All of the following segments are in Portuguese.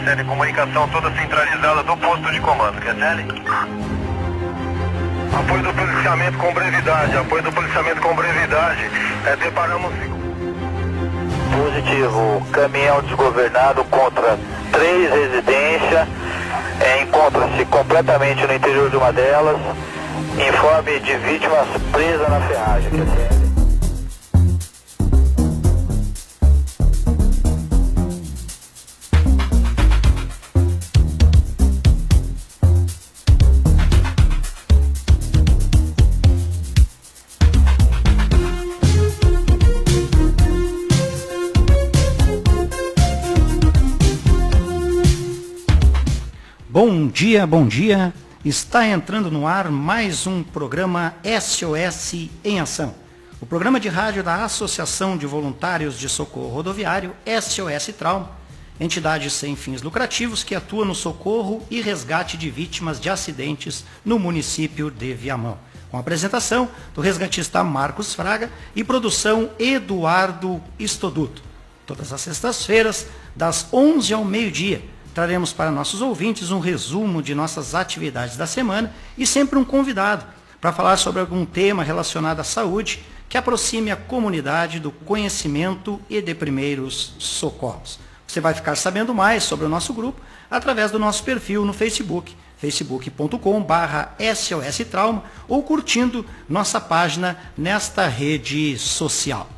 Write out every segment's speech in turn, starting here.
QSL, comunicação toda centralizada do posto de comando. QSL? Apoio do policiamento com brevidade, apoio do policiamento com brevidade. Deparamos... Positivo, caminhão desgovernado contra 3 residências, encontra-se completamente no interior de uma delas, informe de vítimas presas na ferragem, QSL. Bom dia, bom dia. Está entrando no ar mais um programa SOS em Ação. O programa de rádio da Associação de Voluntários de Socorro Rodoviário, SOS Trauma, entidade sem fins lucrativos que atua no socorro e resgate de vítimas de acidentes no município de Viamão. Com a apresentação do resgatista Marcos Fraga e produção Eduardo Estoduto. Todas as sextas-feiras, das 11 ao meio-dia, traremos para nossos ouvintes um resumo de nossas atividades da semana e sempre um convidado para falar sobre algum tema relacionado à saúde que aproxime a comunidade do conhecimento e de primeiros socorros. Você vai ficar sabendo mais sobre o nosso grupo através do nosso perfil no Facebook, facebook.com/SOS Trauma, ou curtindo nossa página nesta rede social.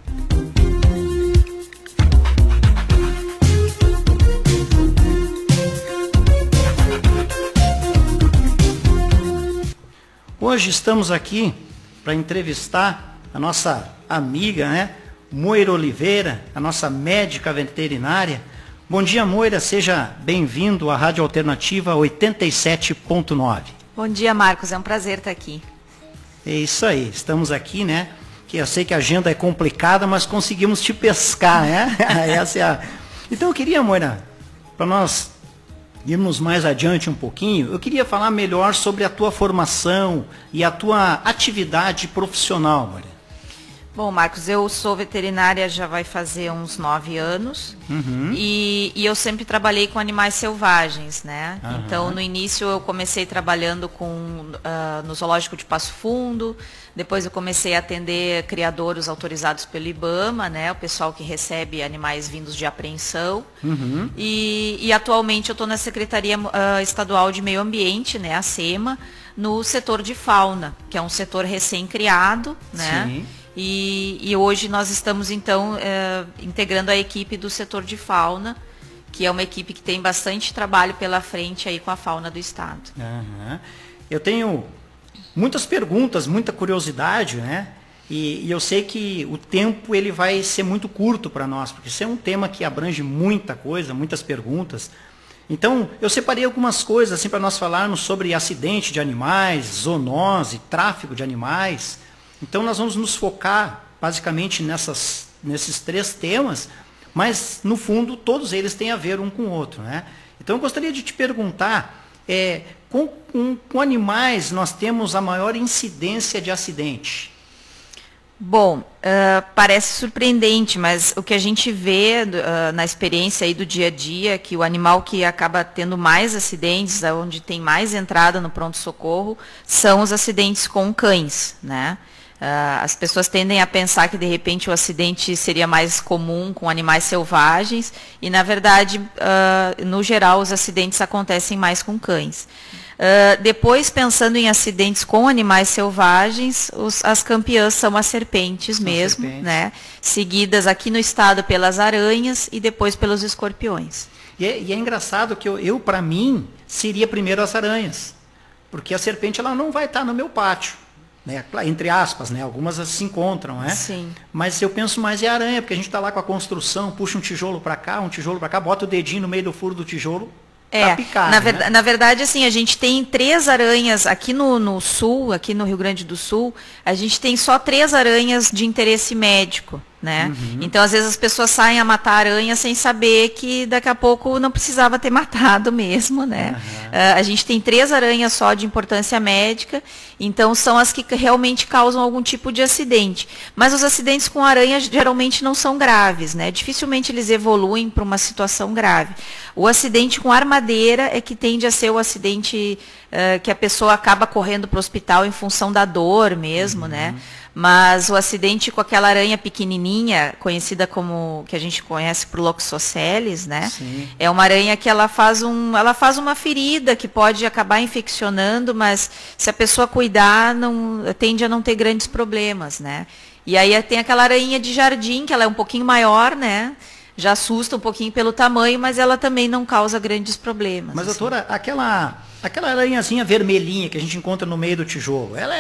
Hoje estamos aqui para entrevistar a nossa amiga, Moira Oliveira, a nossa médica veterinária. Bom dia, Moira, seja bem-vindo à Rádio Alternativa 87.9. Bom dia, Marcos, é um prazer estar aqui. É isso aí, estamos aqui, que eu sei que a agenda é complicada, mas conseguimos te pescar, Essa é a... Então eu queria, Moira, para nós irmos mais adiante um pouquinho, eu queria falar melhor sobre a tua formação e a tua atividade profissional, Maria. Bom, Marcos, eu sou veterinária já vai fazer uns 9 anos, e eu sempre trabalhei com animais selvagens, Então, no início eu comecei trabalhando no zoológico de Passo Fundo, depois eu comecei a atender criadouros autorizados pelo IBAMA, o pessoal que recebe animais vindos de apreensão, e atualmente eu estou na Secretaria Estadual de Meio Ambiente, a SEMA, no setor de fauna, que é um setor recém-criado, Sim. E hoje nós estamos, então, integrando a equipe do setor de fauna, que é uma equipe que tem bastante trabalho pela frente aí com a fauna do estado. Eu tenho muitas perguntas, muita curiosidade, E eu sei que o tempo ele vai ser muito curto para nós, porque isso é um tema que abrange muita coisa, muitas perguntas. Então, eu separei algumas coisas assim, para nós falarmos sobre acidente de animais, zoonose, tráfico de animais. Então, nós vamos nos focar basicamente nesses 3 temas, mas, no fundo, todos eles têm a ver um com o outro. Então, eu gostaria de te perguntar, com animais nós temos a maior incidência de acidente? Bom, parece surpreendente, mas o que a gente vê na experiência aí do dia a dia, que o animal que acaba tendo mais acidentes, onde tem mais entrada no pronto-socorro, são os acidentes com cães, As pessoas tendem a pensar que, de repente, o acidente seria mais comum com animais selvagens e, na verdade, no geral, os acidentes acontecem mais com cães. Depois, pensando em acidentes com animais selvagens, as campeãs são as serpentes mesmo, seguidas aqui no estado pelas aranhas e depois pelos escorpiões. E é engraçado que para mim, seria primeiro as aranhas, porque a serpente ela não vai estar no meu pátio. Entre aspas, algumas se encontram, Sim. Mas eu penso mais em aranha, porque a gente está lá com a construção, puxa um tijolo para cá, bota o dedinho no meio do furo do tijolo para picar. Na verdade, assim, a gente tem 3 aranhas aqui no sul, aqui no Rio Grande do Sul, a gente tem só 3 aranhas de interesse médico, né? Então, às vezes, as pessoas saem a matar aranha sem saber que daqui a pouco não precisava ter matado mesmo, né? A gente tem 3 aranhas só de importância médica, então são as que realmente causam algum tipo de acidente. Mas os acidentes com aranha geralmente não são graves, né? Dificilmente eles evoluem para uma situação grave. O acidente com armadeira é que tende a ser o acidente que a pessoa acaba correndo para o hospital em função da dor mesmo, né? Mas o acidente com aquela aranha pequenininha, conhecida como, que a gente conhece por Loxosceles, né? Sim. É uma aranha que ela faz uma ferida que pode acabar infeccionando, mas se a pessoa cuidar, tende a não ter grandes problemas, né? E aí tem aquela aranha de jardim, que ela é um pouquinho maior, né? Já assusta um pouquinho pelo tamanho, mas ela também não causa grandes problemas. Mas, assim. doutora, aquela aranhazinha vermelhinha que a gente encontra no meio do tijolo, ela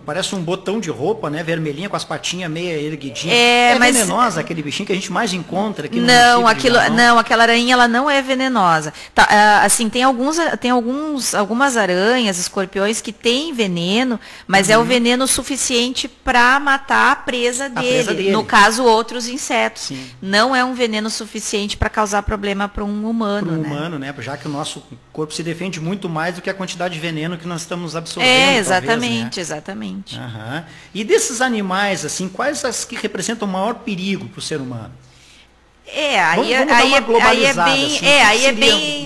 parece um botão de roupa, né? Vermelhinha com as patinhas meio erguidinhas. Mas venenosa aquele bichinho que a gente mais encontra aqui no Não, aquela aranha ela não é venenosa. Tá, assim, tem algumas aranhas, escorpiões que têm veneno, mas é o veneno suficiente para matar a presa dele. No caso, outros insetos. Sim. Não é um veneno suficiente para causar problema para um humano. Para um humano, né? Já que o nosso corpo se defende muito mais do que a quantidade de veneno que nós estamos absorvendo. Exatamente, talvez, né? exatamente. E desses animais, assim, quais as que representam o maior perigo para o ser humano? Aí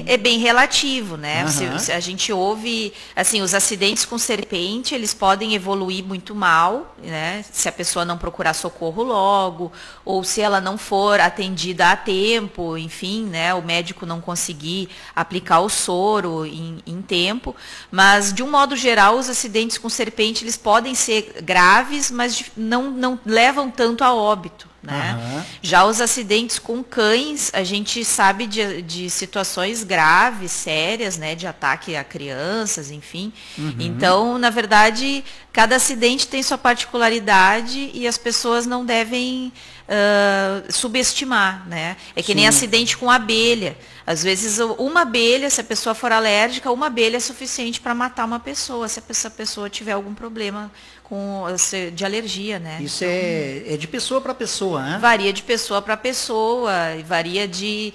é bem relativo, né? Se a gente ouve, assim, os acidentes com serpente, eles podem evoluir muito mal, né? Se a pessoa não procurar socorro logo, ou se ela não for atendida a tempo, enfim, né? O médico não conseguir aplicar o soro em tempo. Mas, de um modo geral, os acidentes com serpente, eles podem ser graves, mas não levam tanto a óbito. Né? Já os acidentes com cães, a gente sabe de situações graves, sérias, né? De ataque a crianças, enfim. Então, na verdade, cada acidente tem sua particularidade e as pessoas não devem subestimar, né? É que nem acidente com abelha. Às vezes, uma abelha, se a pessoa for alérgica, uma abelha é suficiente para matar uma pessoa, se essa pessoa tiver algum problema de alergia, né? Isso é de pessoa para pessoa, né? Varia de pessoa para pessoa, varia de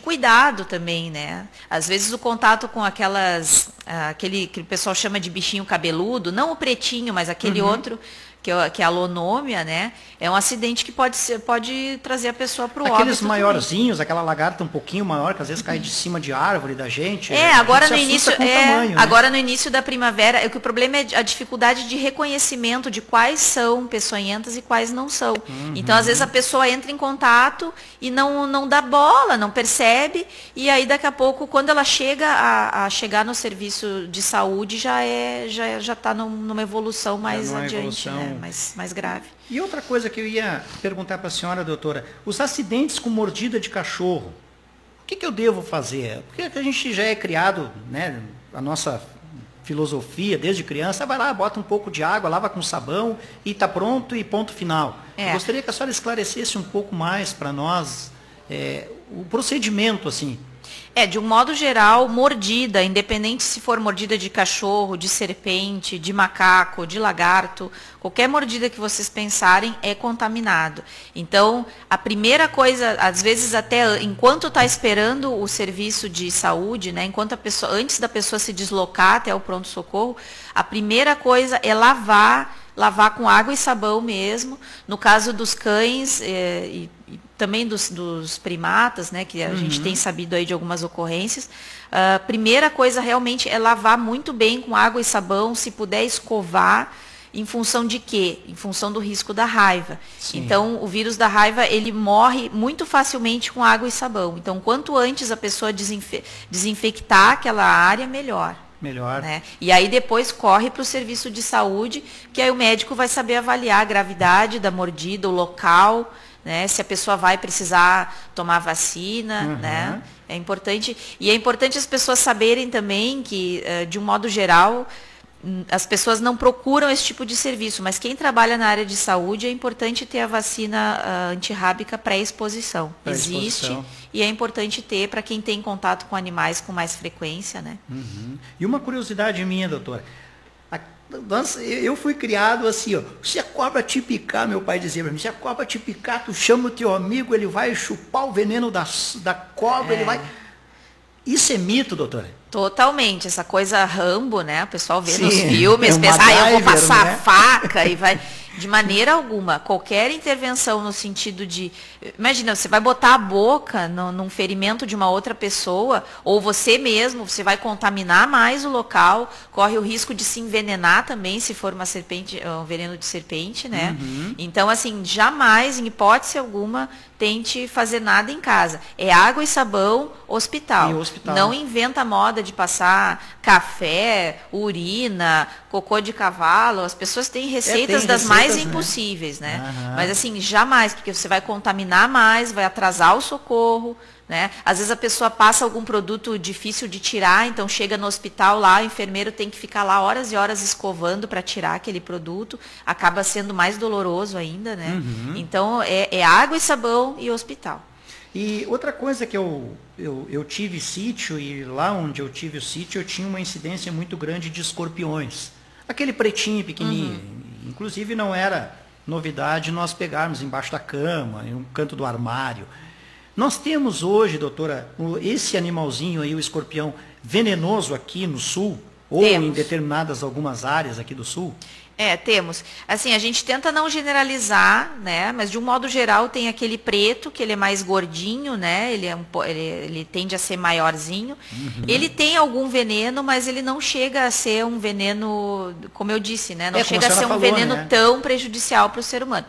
cuidado também, né? Às vezes o contato com aquele que o pessoal chama de bichinho cabeludo, não o pretinho, mas aquele outro, que é a lonômia, né? É um acidente que pode trazer a pessoa para o óbito. Aqueles maiorzinhos, aquela lagarta um pouquinho maior, que às vezes cai de cima de árvore da gente. Agora no início tamanho, né? Agora no início da primavera, o problema é a dificuldade de reconhecimento de quais são peçonhentas e quais não são. Então, às vezes a pessoa entra em contato e não dá bola, não percebe, e aí daqui a pouco, quando ela chega a chegar no serviço de saúde, já está numa evolução mais adiante, né? Mais grave. E outra coisa que eu ia perguntar para a senhora, doutora, os acidentes com mordida de cachorro, o que eu devo fazer? Porque a gente já é criado, né, a nossa filosofia, desde criança, vai lá, bota um pouco de água, lava com sabão e está pronto e ponto final. Eu gostaria que a senhora esclarecesse um pouco mais para nós o procedimento, assim. De um modo geral, mordida, independente se for mordida de cachorro, de serpente, de macaco, de lagarto, qualquer mordida que vocês pensarem é contaminado. Então, a primeira coisa, às vezes até enquanto está esperando o serviço de saúde, né, antes da pessoa se deslocar até o pronto-socorro, a primeira coisa é lavar com água e sabão mesmo. No caso dos cães e também dos primatas, né, que a gente tem sabido aí de algumas ocorrências. A primeira coisa realmente é lavar muito bem com água e sabão, se puder escovar, em função de quê? Em função do risco da raiva. Sim. Então, o vírus da raiva, ele morre muito facilmente com água e sabão. Então, quanto antes a pessoa desinfectar aquela área, melhor. Né? E aí depois corre para o serviço de saúde, que aí o médico vai saber avaliar a gravidade da mordida, o local, né? Se a pessoa vai precisar tomar vacina, né? É importante. E é importante as pessoas saberem também que, de um modo geral, as pessoas não procuram esse tipo de serviço, mas quem trabalha na área de saúde é importante ter a vacina antirrábica pré-exposição. Existe e é importante ter para quem tem contato com animais com mais frequência, né? E uma curiosidade minha, doutora, Nossa, eu fui criado assim, ó. Se a cobra te picar, meu pai dizia para mim, se a cobra te picar, tu chama o teu amigo, ele vai chupar o veneno da cobra, ele vai... Isso é mito, doutora? Totalmente, essa coisa Rambo, né? O pessoal vê Sim, nos filmes, pensa, eu vou passar né? a faca e vai... De maneira alguma, qualquer intervenção no sentido de... Imagina, você vai botar a boca num ferimento de uma outra pessoa, ou você mesmo, você vai contaminar mais o local, corre o risco de se envenenar também, se for uma serpente, um veneno de serpente, né? Então, assim, jamais, em hipótese alguma, tente fazer nada em casa. É água e sabão, hospital. E hospital. Não inventa a moda de passar café, urina, cocô de cavalo. As pessoas têm receitas das mais impossíveis, né? Mas assim, jamais, porque você vai contaminar mais, vai atrasar o socorro, né? Às vezes a pessoa passa algum produto difícil de tirar, então chega no hospital lá, o enfermeiro tem que ficar lá horas e horas escovando para tirar aquele produto, acaba sendo mais doloroso ainda, né? Então é água e sabão e hospital. E outra coisa que eu tive sítio, e lá onde eu tive o sítio, eu tinha uma incidência muito grande de escorpiões. Aquele pretinho pequenininho. Inclusive não era novidade nós pegarmos embaixo da cama, em um canto do armário. Nós temos hoje, doutora, esse animalzinho aí, o escorpião, venenoso aqui no sul, ou em determinadas algumas áreas aqui do sul? Temos. Assim, a gente tenta não generalizar, né? Mas de um modo geral tem aquele preto, que ele é mais gordinho, né? Ele tende a ser maiorzinho. Ele tem algum veneno, mas ele não chega a ser um veneno, como eu disse, né? Não chega a ser um veneno, né, tão prejudicial para o ser humano.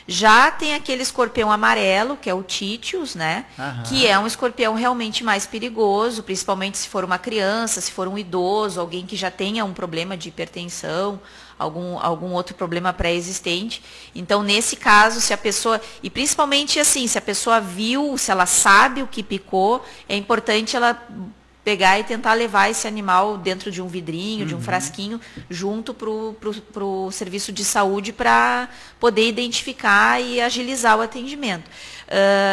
Já tem aquele escorpião amarelo, que é o Títios, né? Que é um escorpião realmente mais perigoso, principalmente se for uma criança, se for um idoso, alguém que já tenha um problema de hipertensão, algum outro problema pré-existente. Então, nesse caso, se a pessoa... E principalmente assim, se a pessoa viu, se ela sabe o que picou, é importante ela pegar e tentar levar esse animal dentro de um vidrinho, de um frasquinho, junto para o serviço de saúde para poder identificar e agilizar o atendimento.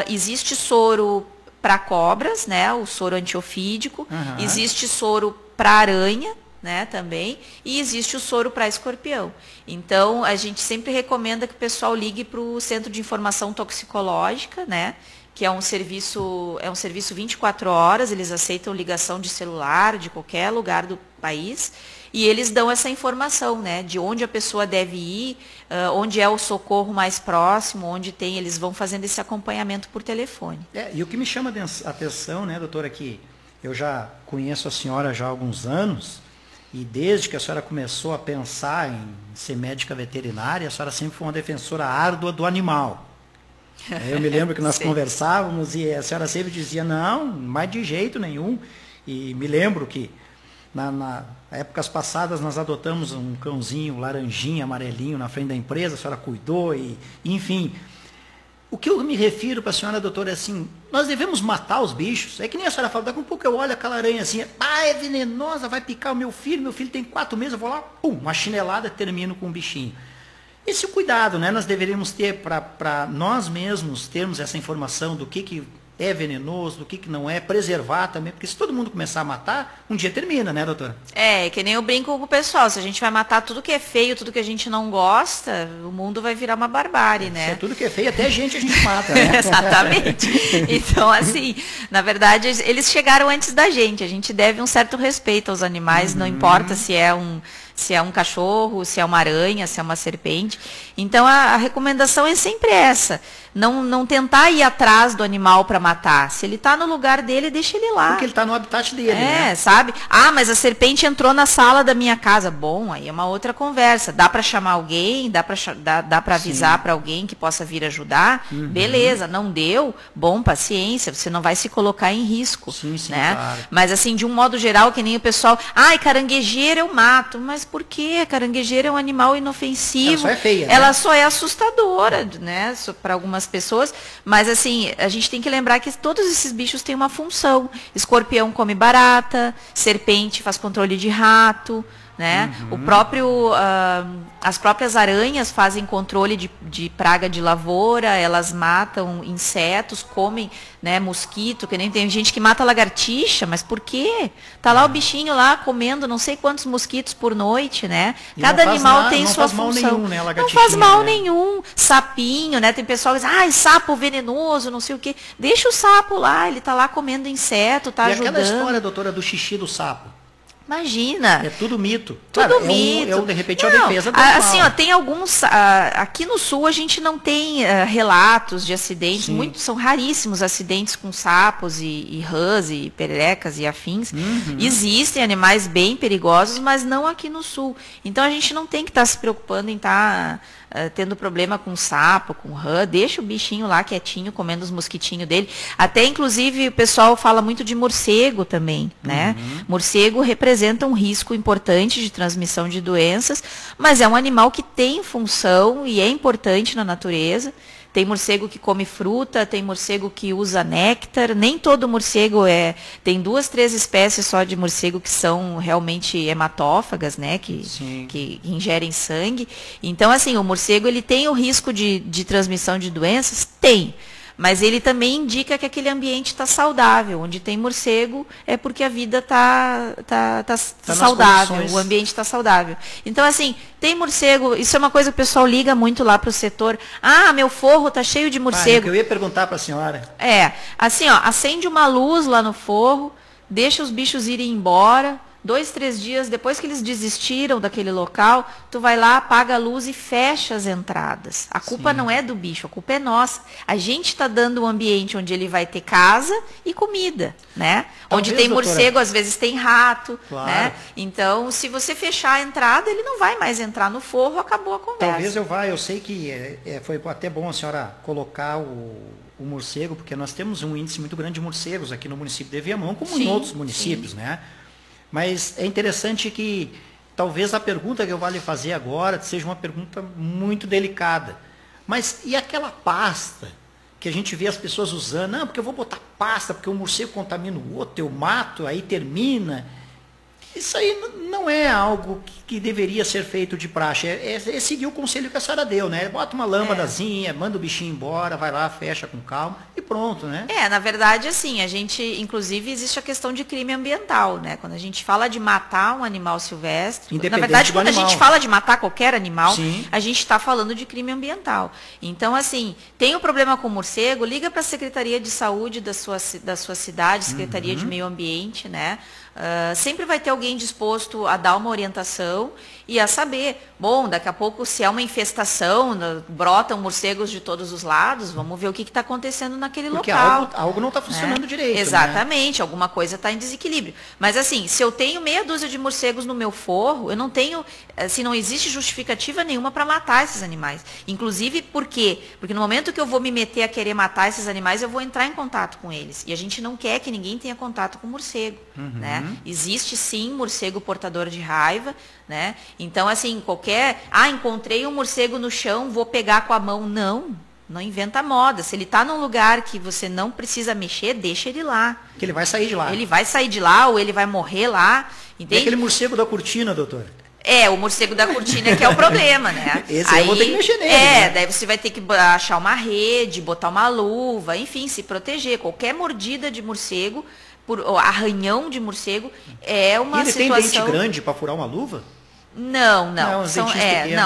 Existe soro para cobras, né, o soro antiofídico, existe soro para aranha, né, também, e existe o soro para escorpião. Então, a gente sempre recomenda que o pessoal ligue para o Centro de Informação Toxicológica, né, que é um serviço 24 horas, eles aceitam ligação de celular de qualquer lugar do país, e eles dão essa informação, né, de onde a pessoa deve ir, onde é o socorro mais próximo, onde tem, eles vão fazendo esse acompanhamento por telefone. E o que me chama a atenção, né, doutora, que eu já conheço a senhora já há alguns anos, e desde que a senhora começou a pensar em ser médica veterinária, a senhora sempre foi uma defensora árdua do animal. Eu me lembro que nós conversávamos e a senhora sempre dizia, não, mais de jeito nenhum. E me lembro que, na épocas passadas, nós adotamos um cãozinho laranjinha, amarelinho, na frente da empresa, a senhora cuidou, enfim. O que eu me refiro para a senhora, doutora, é assim, nós devemos matar os bichos. É que nem a senhora fala, daqui a um pouco eu olho aquela aranha assim, é venenosa, vai picar o meu filho tem 4 meses, eu vou lá, pum, uma chinelada, termino com um bichinho. Esse cuidado, né, nós deveríamos ter para nós mesmos termos essa informação do que é venenoso, do que não é, preservar também, porque se todo mundo começar a matar, um dia termina, né, doutora? Que nem eu brinco com o pessoal, se a gente vai matar tudo que é feio, tudo que a gente não gosta, o mundo vai virar uma barbárie, né? Se é tudo que é feio, até gente a gente mata, né? Exatamente. Então, assim, na verdade, eles chegaram antes da gente, a gente deve um certo respeito aos animais, não importa se é um cachorro, se é uma aranha, se é uma serpente. Então, a recomendação é sempre essa. Não tentar ir atrás do animal para matar. Se ele está no lugar dele, deixa ele lá. Porque ele está no habitat dele, né? Sabe? Mas a serpente entrou na sala da minha casa. Bom, aí é uma outra conversa. Dá para chamar alguém? Dá para avisar para alguém que possa vir ajudar? Beleza, não deu? Bom, paciência. Você não vai se colocar em risco. Sim, né? Claro. Mas assim, de um modo geral, que nem o pessoal... caranguejeira eu mato. Mas por quê? A caranguejeira é um animal inofensivo. Ela só é feia, Ela só é assustadora, né? Para algumas pessoas, mas assim, a gente tem que lembrar que todos esses bichos têm uma função. Escorpião come barata, serpente faz controle de rato, né? O próprio, as próprias aranhas fazem controle de praga de lavoura, elas matam insetos, comem, né, mosquito, que nem tem gente que mata lagartixa, mas por quê? Tá lá o bichinho lá comendo não sei quantos mosquitos por noite, né? Cada animal tem sua função. Não faz mal nenhum, né, não faz mal nenhum. Sapinho, né? Tem pessoal que diz, sapo venenoso, não sei o quê. Deixa o sapo lá, ele tá lá comendo inseto, tá ajudando. E aquela história, doutora, do xixi do sapo? Imagina. É tudo mito. Tudo Claro, mito. De repente, é uma defesa do animal. Assim, tem alguns... aqui no sul a gente não tem relatos de acidentes. São raríssimos acidentes com sapos e rãs e pererecas e afins. Existem animais bem perigosos, mas não aqui no sul. Então a gente não tem que estar se preocupando em estar... tendo problema com sapo, com rã, deixa o bichinho lá quietinho, comendo os mosquitinhos dele. Até, inclusive, o pessoal fala muito de morcego também, né? Morcego representa um risco importante de transmissão de doenças, mas é um animal que tem função e é importante na natureza. Tem morcego que come fruta, tem morcego que usa néctar, nem todo morcego tem 2, 3 espécies só de morcego que são realmente hematófagas, né, que ingerem sangue. Então, assim, o morcego ele tem o risco de transmissão de doenças? Tem. Mas ele também indica que aquele ambiente está saudável. Onde tem morcego é porque a vida está saudável, o ambiente está saudável. Então, assim, tem morcego, isso é uma coisa que o pessoal liga muito lá para o setor. Meu forro está cheio de morcego. Eu ia perguntar para a senhora. Assim, acende uma luz lá no forro, deixa os bichos irem embora. 2, 3 dias depois que eles desistiram daquele local, tu vai lá, apaga a luz e fecha as entradas. A culpa não é do bicho, a culpa é nossa. A gente está dando um ambiente onde ele vai ter casa e comida, né? Talvez, onde tem morcego, às vezes tem rato, né? Então, se você fechar a entrada, ele não vai mais entrar no forro, acabou a conversa. Talvez eu sei que foi até bom a senhora colocar o morcego, porque nós temos um índice muito grande de morcegos aqui no município de Viamão, como em outros municípios, né? Mas é interessante que talvez a pergunta que eu vou lhe fazer agora seja uma pergunta muito delicada. Mas e aquela pasta que a gente vê as pessoas usando? Não, porque eu vou botar pasta, porque o morcego contamina o outro, eu mato, aí termina. Isso aí não é algo que deveria ser feito de praxe. É seguir o conselho que a senhora deu, né? Bota uma lâmpadazinha, manda o bichinho embora, vai lá, fecha com calma e pronto, né? Na verdade, assim, a gente, inclusive, existe a questão de crime ambiental, né? Quando a gente fala de matar um animal silvestre, na verdade, quando a gente fala de matar qualquer animal, a gente está falando de crime ambiental. Então, assim, tem um problema com o morcego, liga para a Secretaria de Saúde da sua cidade, Secretaria de Meio Ambiente, né? Sempre vai ter alguém disposto a dar uma orientação e a saber, daqui a pouco se é uma infestação, brotam morcegos de todos os lados, vamos ver o que está acontecendo naquele local. Porque algo não está funcionando direito. Exatamente, alguma coisa está em desequilíbrio. Mas assim, se eu tenho meia dúzia de morcegos no meu forro, eu não tenho, assim, não existe justificativa nenhuma para matar esses animais. Inclusive, por quê? Porque no momento que eu vou me meter a querer matar esses animais, eu vou entrar em contato com eles. E a gente não quer que ninguém tenha contato com morcego, né? Existe sim morcego portador de raiva, né? Então, assim, encontrei um morcego no chão, vou pegar com a mão. Não inventa moda. Se ele está num lugar que você não precisa mexer, deixa ele lá. Que ele vai sair de lá. Ele vai sair de lá ou ele vai morrer lá. Entende? E aquele morcego da cortina, doutor? O morcego da cortina que é o problema, né? Esse aí eu vou ter que mexer nele. Né? Daí você vai ter que achar uma rede, botar uma luva, enfim, se proteger. Qualquer mordida de morcego, arranhão de morcego, é uma situação... Ele tem dente grande para furar uma luva? Não.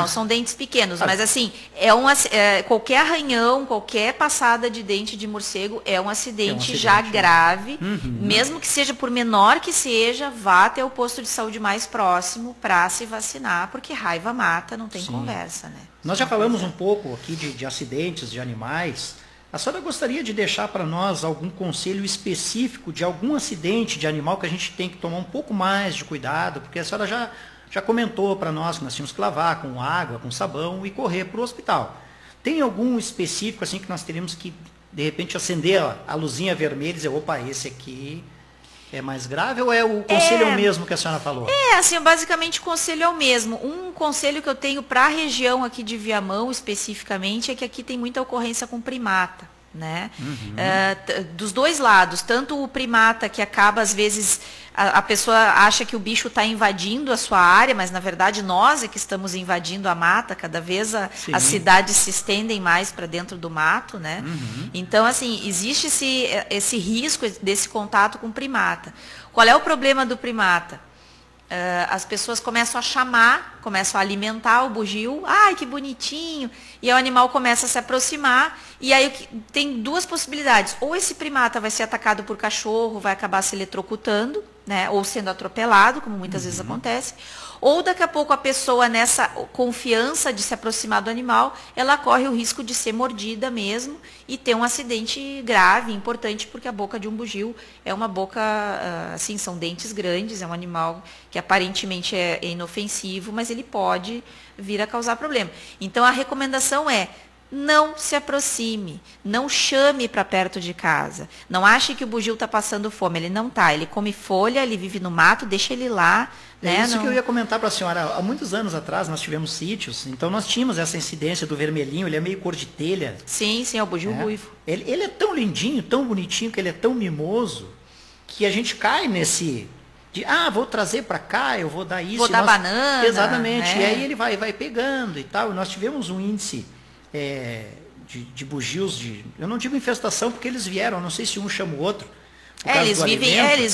São dentes pequenos. Mas assim, qualquer arranhão, qualquer passada de dente de morcego é um acidente já grave. Mesmo que seja por menor que seja, vá até o posto de saúde mais próximo para se vacinar, porque raiva mata, não tem conversa, né? Nós já falamos um pouco aqui de acidentes de animais. A senhora gostaria de deixar para nós algum conselho específico de algum acidente de animal que a gente tem que tomar um pouco mais de cuidado? Porque a senhora já comentou para nós que nós tínhamos que lavar com água, com sabão e correr para o hospital. Tem algum específico assim que nós teríamos que, de repente, acender a luzinha vermelha e dizer, opa, esse aqui é mais grave, ou o conselho é o mesmo que a senhora falou? Assim, basicamente o conselho é o mesmo. Um conselho que eu tenho para a região aqui de Viamão, especificamente, é que aqui tem muita ocorrência com primata. né? Dos dois lados, tanto o primata que acaba às vezes a pessoa acha que o bicho está invadindo a sua área, mas na verdade nós é que estamos invadindo a mata, cada vez as cidades se estendem mais para dentro do mato, né? Então, assim, existe esse risco desse contato com o primata. Qual é o problema do primata? As pessoas começam a chamar, começam a alimentar o bugio, ai que bonitinho, e aí o animal começa a se aproximar, e aí tem duas possibilidades, ou esse primata vai ser atacado por cachorro, vai acabar se eletrocutando, né, ou sendo atropelado, como muitas vezes acontece, ou daqui a pouco a pessoa, nessa confiança de se aproximar do animal, ela corre o risco de ser mordida mesmo e ter um acidente grave, importante, porque a boca de um bugio é uma boca, assim, são dentes grandes, é um animal que aparentemente é inofensivo, mas ele pode vir a causar problema. Então a recomendação é: não se aproxime, não chame para perto de casa. Não ache que o bugio está passando fome, ele não está. Ele come folha, ele vive no mato, deixa ele lá. É isso que eu ia comentar para a senhora. Há muitos anos atrás nós tivemos sítios, então nós tínhamos essa incidência do vermelhinho, ele é meio cor de telha. Sim, é o bugio ruivo. Ele é tão lindinho, tão bonitinho, que ele é tão mimoso, que a gente cai nesse... vou trazer para cá, eu vou dar isso. Vou dar banana. Exatamente, e aí ele vai pegando e tal. Nós tivemos um índice... de bugios, eu não digo infestação porque eles vieram, não sei se um chama o outro. Eles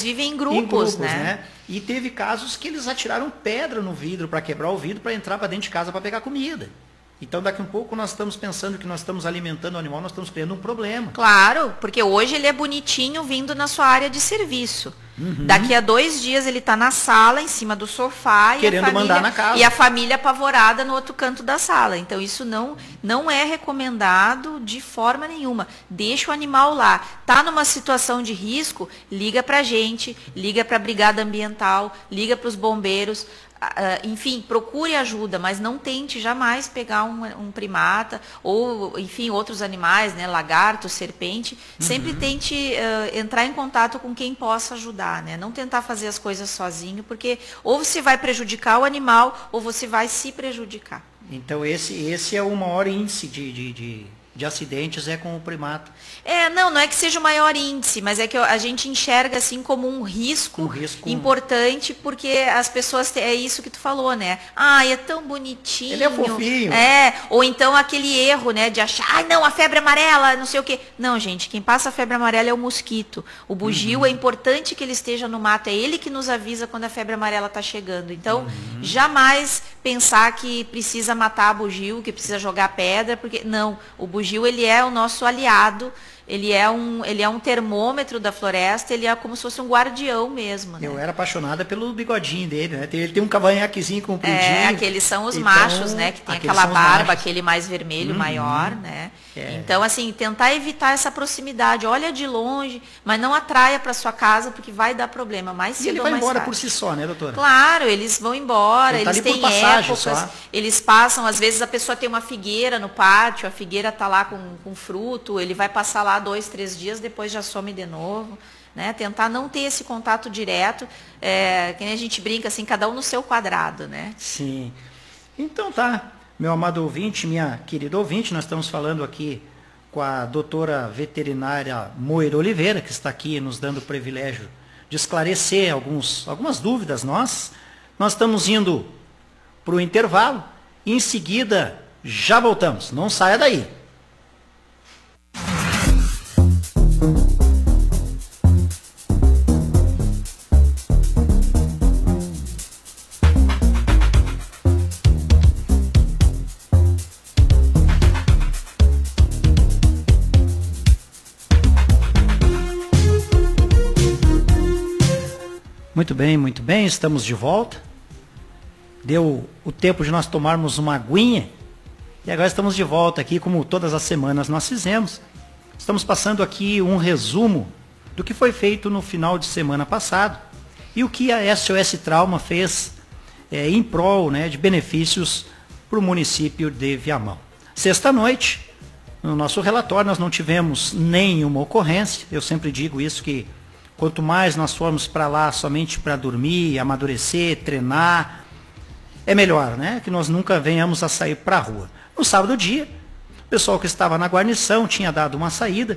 vivem em grupos, né? E teve casos que eles atiraram pedra no vidro para quebrar o vidro para entrar para dentro de casa para pegar comida. Então daqui a um pouco nós estamos pensando que nós estamos alimentando o animal, nós estamos criando um problema. Claro, porque hoje ele é bonitinho vindo na sua área de serviço. Daqui a 2 dias ele está na sala, em cima do sofá, querendo mandar na casa. E a família apavorada no outro canto da sala. Então isso não é recomendado de forma nenhuma. Deixa o animal lá. Está numa situação de risco, liga para a gente, liga para a Brigada Ambiental, liga para os bombeiros. Enfim, procure ajuda, mas não tente jamais pegar um primata ou, enfim, outros animais, né, lagarto, serpente. Sempre tente entrar em contato com quem possa ajudar, né? Não tentar fazer as coisas sozinho, porque ou você vai prejudicar o animal ou você vai se prejudicar. Então esse é o maior índice de acidentes com o primata. Não é que seja o maior índice, mas é que a gente enxerga assim como um risco importante, porque as pessoas, é isso que tu falou, né? É tão bonitinho. Ele é fofinho. Ou então aquele erro, né, de achar, não, a febre amarela, não sei o quê. Não, gente, quem passa a febre amarela é o mosquito. O bugio é importante que ele esteja no mato, é ele que nos avisa quando a febre amarela está chegando. Então, jamais pensar que precisa matar a bugio, que precisa jogar pedra, porque não, o bugio ele é o nosso aliado. Ele é um termômetro da floresta, ele é como se fosse um guardião mesmo. Né? Eu era apaixonada pelo bigodinho dele, né? Ele tem um cavanhaquezinho compridinho. Aqueles são os machos, né? Que tem aquela barba, aquele mais vermelho, maior, né? Então, assim, tentar evitar essa proximidade. Olha de longe, mas não atraia para sua casa, porque vai dar problema. Mais cedo ele vai embora por si só, né, doutora? Claro, eles vão embora, eles têm épocas, só. Eles passam, às vezes a pessoa tem uma figueira no pátio, a figueira está lá com fruto, ele vai passar lá 2, 3 dias, depois já some de novo. Né? Tentar não ter esse contato direto, que nem a gente brinca assim, cada um no seu quadrado, né? Sim. Então tá, meu amado ouvinte, minha querida ouvinte, nós estamos falando aqui com a doutora veterinária Moira Oliveira, que está aqui nos dando o privilégio de esclarecer algumas dúvidas nossas. Nós estamos indo para o intervalo e em seguida já voltamos. Não saia daí. Muito bem, estamos de volta. Deu o tempo de nós tomarmos uma aguinha e agora estamos de volta aqui, como todas as semanas nós fizemos. Estamos passando aqui um resumo do que foi feito no final de semana passado e o que a SOS Trauma fez em prol, né, de benefícios para o município de Viamão. Sexta-noite, no nosso relatório, nós não tivemos nenhuma ocorrência. Eu sempre digo isso, que quanto mais nós formos para lá somente para dormir, amadurecer, treinar, é melhor, né? Que nós nunca venhamos a sair para a rua. No sábado dia, o pessoal que estava na guarnição tinha dado uma saída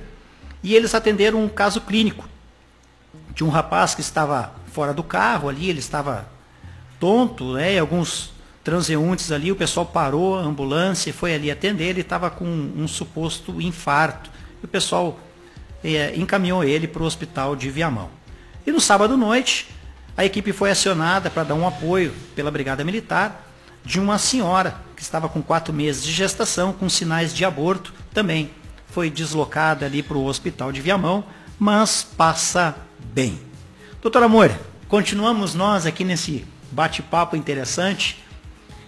e eles atenderam um caso clínico de um rapaz que estava fora do carro ali, ele estava tonto, né? E alguns transeuntes ali, o pessoal parou a ambulância e foi ali atender, ele estava com um suposto infarto. E o pessoal encaminhou ele para o hospital de Viamão. E no sábado à noite, a equipe foi acionada para dar um apoio pela Brigada Militar de uma senhora que estava com 4 meses de gestação, com sinais de aborto, também foi deslocada ali para o hospital de Viamão, mas passa bem. Doutora Moura, continuamos nós aqui nesse bate-papo interessante,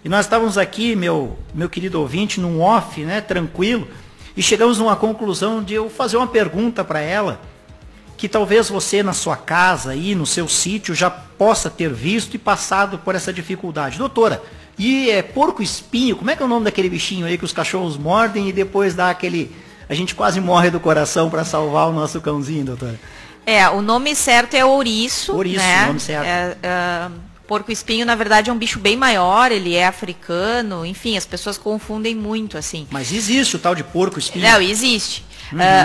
e nós estávamos aqui, meu querido ouvinte, num off, né, tranquilo, e chegamos numa conclusão de eu fazer uma pergunta para ela, que talvez você na sua casa, aí no seu sítio, já possa ter visto e passado por essa dificuldade. Doutora, e porco-espinho, como é que é o nome daquele bichinho aí que os cachorros mordem e depois dá aquele... A gente quase morre do coração para salvar o nosso cãozinho, doutora? O nome certo é ouriço. Ouriço, né? O nome certo. Porco-espinho, na verdade, é um bicho bem maior, ele é africano, enfim, as pessoas confundem muito, assim. Mas existe o tal de porco-espinho? Não, existe.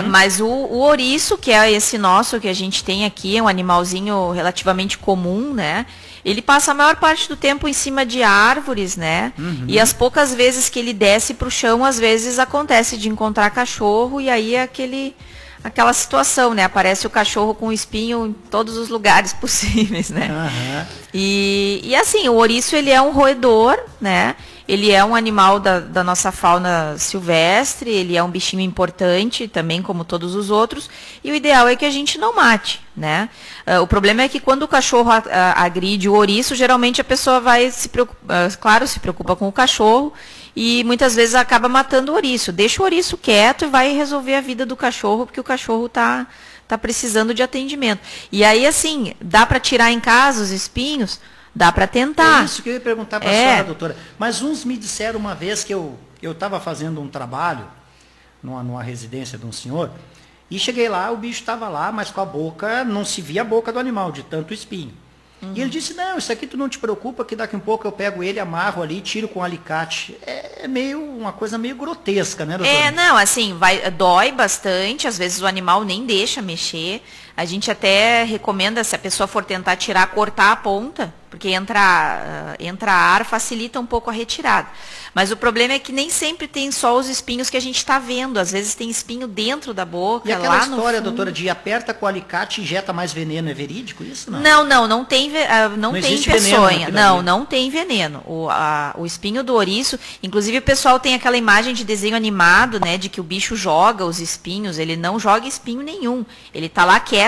Mas o ouriço, que é esse nosso que a gente tem aqui, é um animalzinho relativamente comum, né? Ele passa a maior parte do tempo em cima de árvores, né? E as poucas vezes que ele desce para o chão, às vezes acontece de encontrar cachorro e aí é aquela situação, né? Aparece o cachorro com espinho em todos os lugares possíveis, né? E assim, o ouriço, ele é um roedor, né? Ele é um animal da nossa fauna silvestre, ele é um bichinho importante, também como todos os outros, e o ideal é que a gente não mate, né? O problema é que quando o cachorro agride o ouriço, geralmente a pessoa vai se preocupa com o cachorro, e muitas vezes acaba matando o ouriço. Deixa o ouriço quieto e vai resolver a vida do cachorro, porque o cachorro está precisando de atendimento. E aí, assim, dá para tirar em casa os espinhos? Dá para tentar. É isso que eu ia perguntar para a senhora, doutora. Mas uns me disseram uma vez que eu estava fazendo um trabalho numa residência de um senhor, e cheguei lá, o bicho estava lá, mas com a boca, não se via a boca do animal, de tanto espinho. E ele disse, não, isso aqui tu não te preocupa, que daqui a um pouco eu pego ele, amarro ali, tiro com um alicate. É uma coisa meio grotesca, né, doutora? Não, assim, dói bastante, às vezes o animal nem deixa mexer. A gente até recomenda, se a pessoa for tentar tirar, cortar a ponta, porque entra ar, facilita um pouco a retirada. Mas o problema é que nem sempre tem só os espinhos que a gente está vendo. Às vezes tem espinho dentro da boca, e aquela lá no história, fundo. doutora, de aperta com o alicate e injeta mais veneno, é verídico isso? Não tem peçonha. Não tem veneno. O espinho do ouriço, inclusive o pessoal tem aquela imagem de desenho animado, né, de que o bicho joga os espinhos. Ele não joga espinho nenhum. Ele está lá quieto,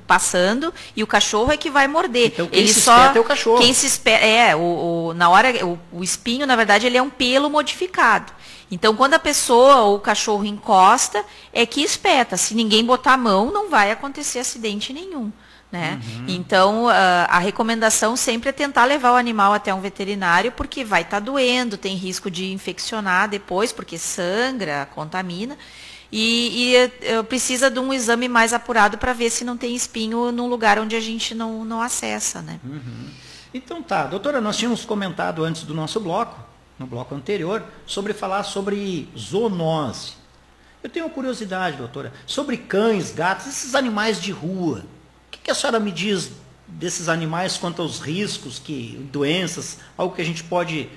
passando, e o cachorro é que vai morder. Então quem se espeta é o cachorro. Quem se espeta, o espinho, na verdade, ele é um pelo modificado. Então, quando a pessoa ou o cachorro encosta, é que espeta. Se ninguém botar a mão, não vai acontecer acidente nenhum, né? Então, a recomendação sempre é tentar levar o animal até um veterinário, porque vai estar doendo, tem risco de infeccionar depois, porque sangra, contamina. E precisa de um exame mais apurado para ver se não tem espinho num lugar onde a gente não acessa, né? Então tá, doutora, nós tínhamos comentado antes do nosso bloco, no bloco anterior, falar sobre zoonose. Eu tenho uma curiosidade, doutora, sobre cães, gatos, esses animais de rua. O que a senhora me diz desses animais quanto aos riscos, doenças, algo que a gente pode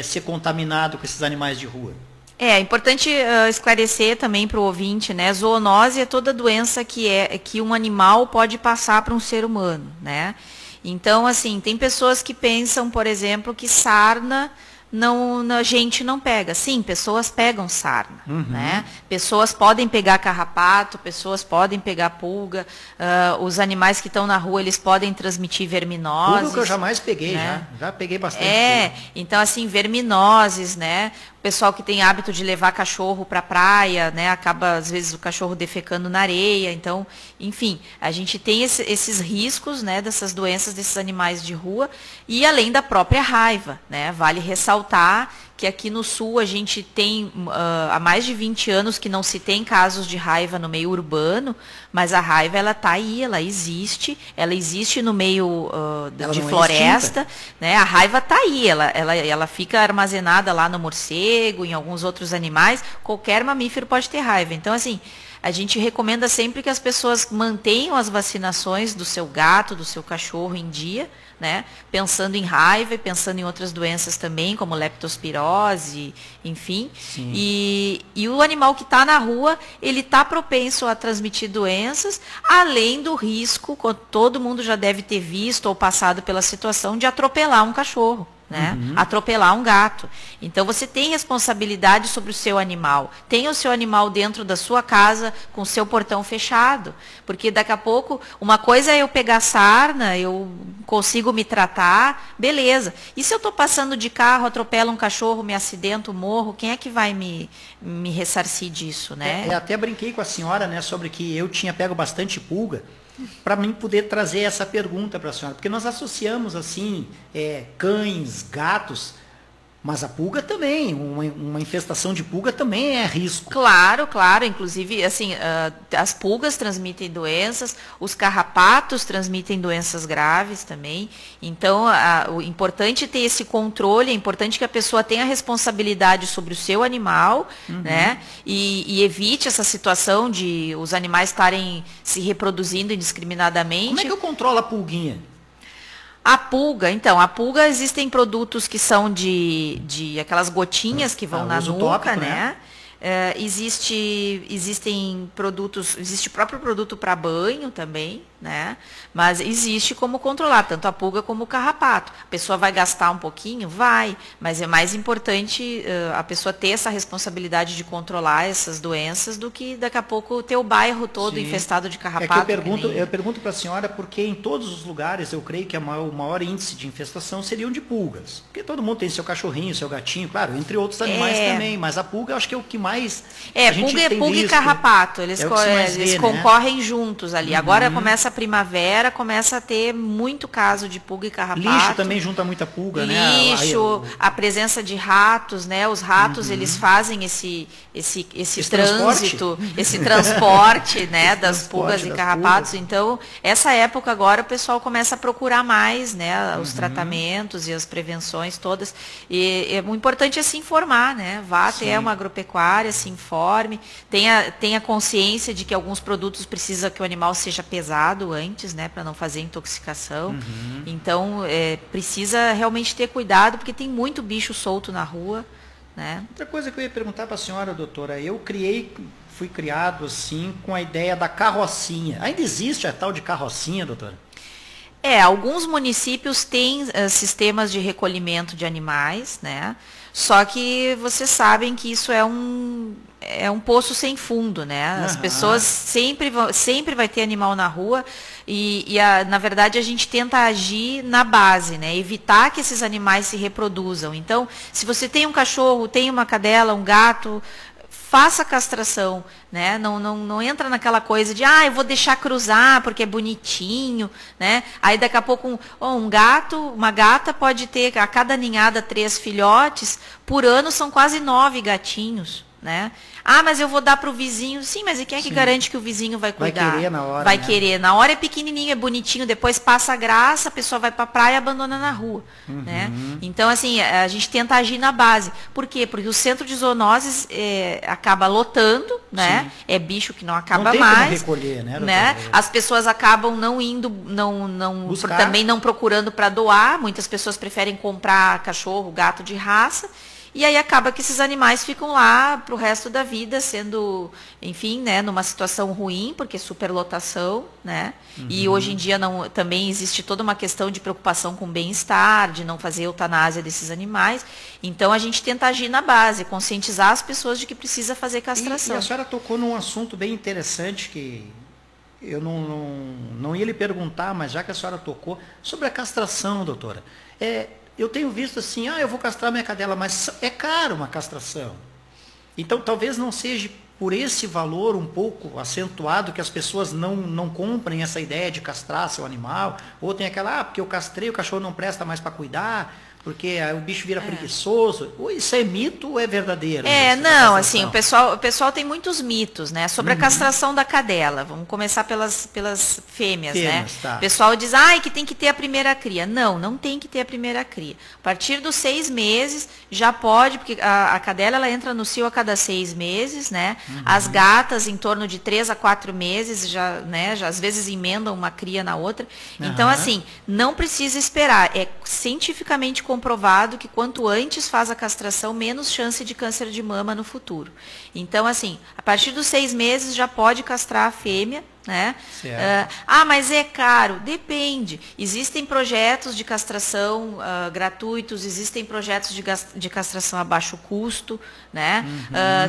ser contaminado com esses animais de rua? É importante esclarecer também para o ouvinte, né? Zoonose é toda doença que um animal pode passar para um ser humano, né? Então, assim, tem pessoas que pensam, por exemplo, que sarna a gente não pega. Sim, pessoas pegam sarna, né? Pessoas podem pegar carrapato, pessoas podem pegar pulga, os animais que estão na rua, eles podem transmitir verminoses. Pulga que eu jamais peguei, né? Já peguei bastante. Então, assim, verminoses, né? O pessoal que tem hábito de levar cachorro para a praia, né? Acaba, às vezes, o cachorro defecando na areia. Então, enfim, a gente tem esses riscos, né? Dessas doenças desses animais de rua, e além da própria raiva, né? Vale ressaltar que aqui no Sul a gente tem há mais de 20 anos que não se tem casos de raiva no meio urbano, mas a raiva ela está aí, ela existe no meio de floresta, né? A raiva está aí, ela fica armazenada lá no morcego, em alguns outros animais, qualquer mamífero pode ter raiva. Então, assim, a gente recomenda sempre que as pessoas mantenham as vacinações do seu gato, do seu cachorro em dia, né? Pensando em raiva e pensando em outras doenças também, como leptospirose, enfim. E o animal que está na rua, ele está propenso a transmitir doenças, além do risco, todo mundo já deve ter visto ou passado pela situação de atropelar um cachorro. Né? Atropelar um gato. Então você tem responsabilidade sobre o seu animal. Tenha o seu animal dentro da sua casa com o seu portão fechado. Porque daqui a pouco, uma coisa é eu pegar sarna, eu consigo me tratar, beleza. E se eu estou passando de carro, atropelo um cachorro, me acidento, morro, quem é que vai me ressarcir disso, né? Até brinquei com a senhora, né, sobre que eu tinha pego bastante pulga, para mim poder trazer essa pergunta para a senhora, porque nós associamos assim cães, gatos, mas a pulga também, uma infestação de pulga também é risco. Claro, claro, inclusive assim, as pulgas transmitem doenças, os carrapatos transmitem doenças graves também, então o importante é ter esse controle, é importante que a pessoa tenha responsabilidade sobre o seu animal, né, e evite essa situação de os animais estarem se reproduzindo indiscriminadamente. Como é que eu controlo a pulguinha? A pulga, existem produtos que são de aquelas gotinhas que vão na nuca, tópico, né? Existem produtos, existe o próprio produto para banho também, né? Mas existe como controlar, tanto a pulga como o carrapato. A pessoa vai gastar um pouquinho? Vai, mas é mais importante a pessoa ter essa responsabilidade de controlar essas doenças do que daqui a pouco ter o bairro todo infestado de carrapato. Eu pergunto para a senhora porque em todos os lugares eu creio que o maior índice de infestação seriam de pulgas. Porque todo mundo tem seu cachorrinho, seu gatinho, claro, entre outros animais também, mas a pulga eu acho que é o que mais pulga e carrapato, eles concorrem, né? Juntos ali. Agora começa a primavera, começa a ter muito caso de pulga e carrapato. Lixo também junta muita pulga, né? Lixo, a presença de ratos, né? Os ratos, eles fazem esse trânsito, esse transporte, né? Das pulgas e carrapatos. Então, essa época agora o pessoal começa a procurar mais, né? Os tratamentos e as prevenções todas. E o importante é se informar, né? Vá até uma agropecuária, se informe, tenha consciência de que alguns produtos precisa que o animal seja pesado antes, né, para não fazer intoxicação. Então, precisa realmente ter cuidado, porque tem muito bicho solto na rua, né? Outra coisa que eu ia perguntar para a senhora, doutora, fui criado assim com a ideia da carrocinha. Ainda existe a tal de carrocinha, doutora? Alguns municípios têm sistemas de recolhimento de animais, né? Só que vocês sabem que isso é um poço sem fundo, né? As pessoas sempre vai ter animal na rua na verdade, a gente tenta agir na base, né? Evitar que esses animais se reproduzam. Então, se você tem um cachorro, tem uma cadela, um gato, faça a castração, né? Não entra naquela coisa de, eu vou deixar cruzar porque é bonitinho, né? Aí daqui a pouco uma gata pode ter a cada ninhada 3 filhotes, por ano são quase 9 gatinhos, né? Mas eu vou dar para o vizinho. Sim, mas e quem é que garante que o vizinho vai cuidar? Vai querer na hora. Vai querer. Na hora é pequenininho, é bonitinho, depois passa a graça, a pessoa vai para a praia e abandona na rua. Né? Então, assim, a gente tenta agir na base. Por quê? Porque o centro de zoonoses acaba lotando, né? É bicho que não acaba não tem mais. Como recolher, né? As pessoas acabam não indo, também não procurando para doar. Muitas pessoas preferem comprar cachorro, gato de raça. E aí acaba que esses animais ficam lá para o resto da vida, sendo, enfim, né, numa situação ruim, porque superlotação, né? E hoje em dia também existe toda uma questão de preocupação com o bem-estar, de não fazer eutanásia desses animais. Então a gente tenta agir na base, conscientizar as pessoas de que precisa fazer castração. E a senhora tocou num assunto bem interessante que eu não ia lhe perguntar, mas já que a senhora tocou, sobre a castração, doutora. Eu tenho visto assim, eu vou castrar minha cadela, mas é caro uma castração. Então, talvez não seja por esse valor um pouco acentuado que as pessoas não comprem essa ideia de castrar seu animal, ou tem aquela, porque eu castrei, o cachorro não presta mais para cuidar. Porque aí o bicho vira preguiçoso. Isso é mito ou é verdadeiro? Não, assim, o pessoal tem muitos mitos, né? Sobre a castração da cadela. Vamos começar pelas fêmeas, né? Tá. O pessoal diz, que tem que ter a primeira cria. Não tem que ter a primeira cria. A partir dos 6 meses, já pode, porque a cadela ela entra no cio a cada 6 meses, né? As gatas, em torno de 3 a 4 meses, já às vezes emendam uma cria na outra. Então, assim, não precisa esperar. É cientificamente comprovado que quanto antes faz a castração, menos chance de câncer de mama no futuro. Então, assim, a partir dos 6 meses já pode castrar a fêmea, né? Mas é caro. Depende. Existem projetos de castração gratuitos, existem projetos de castração a baixo custo, né?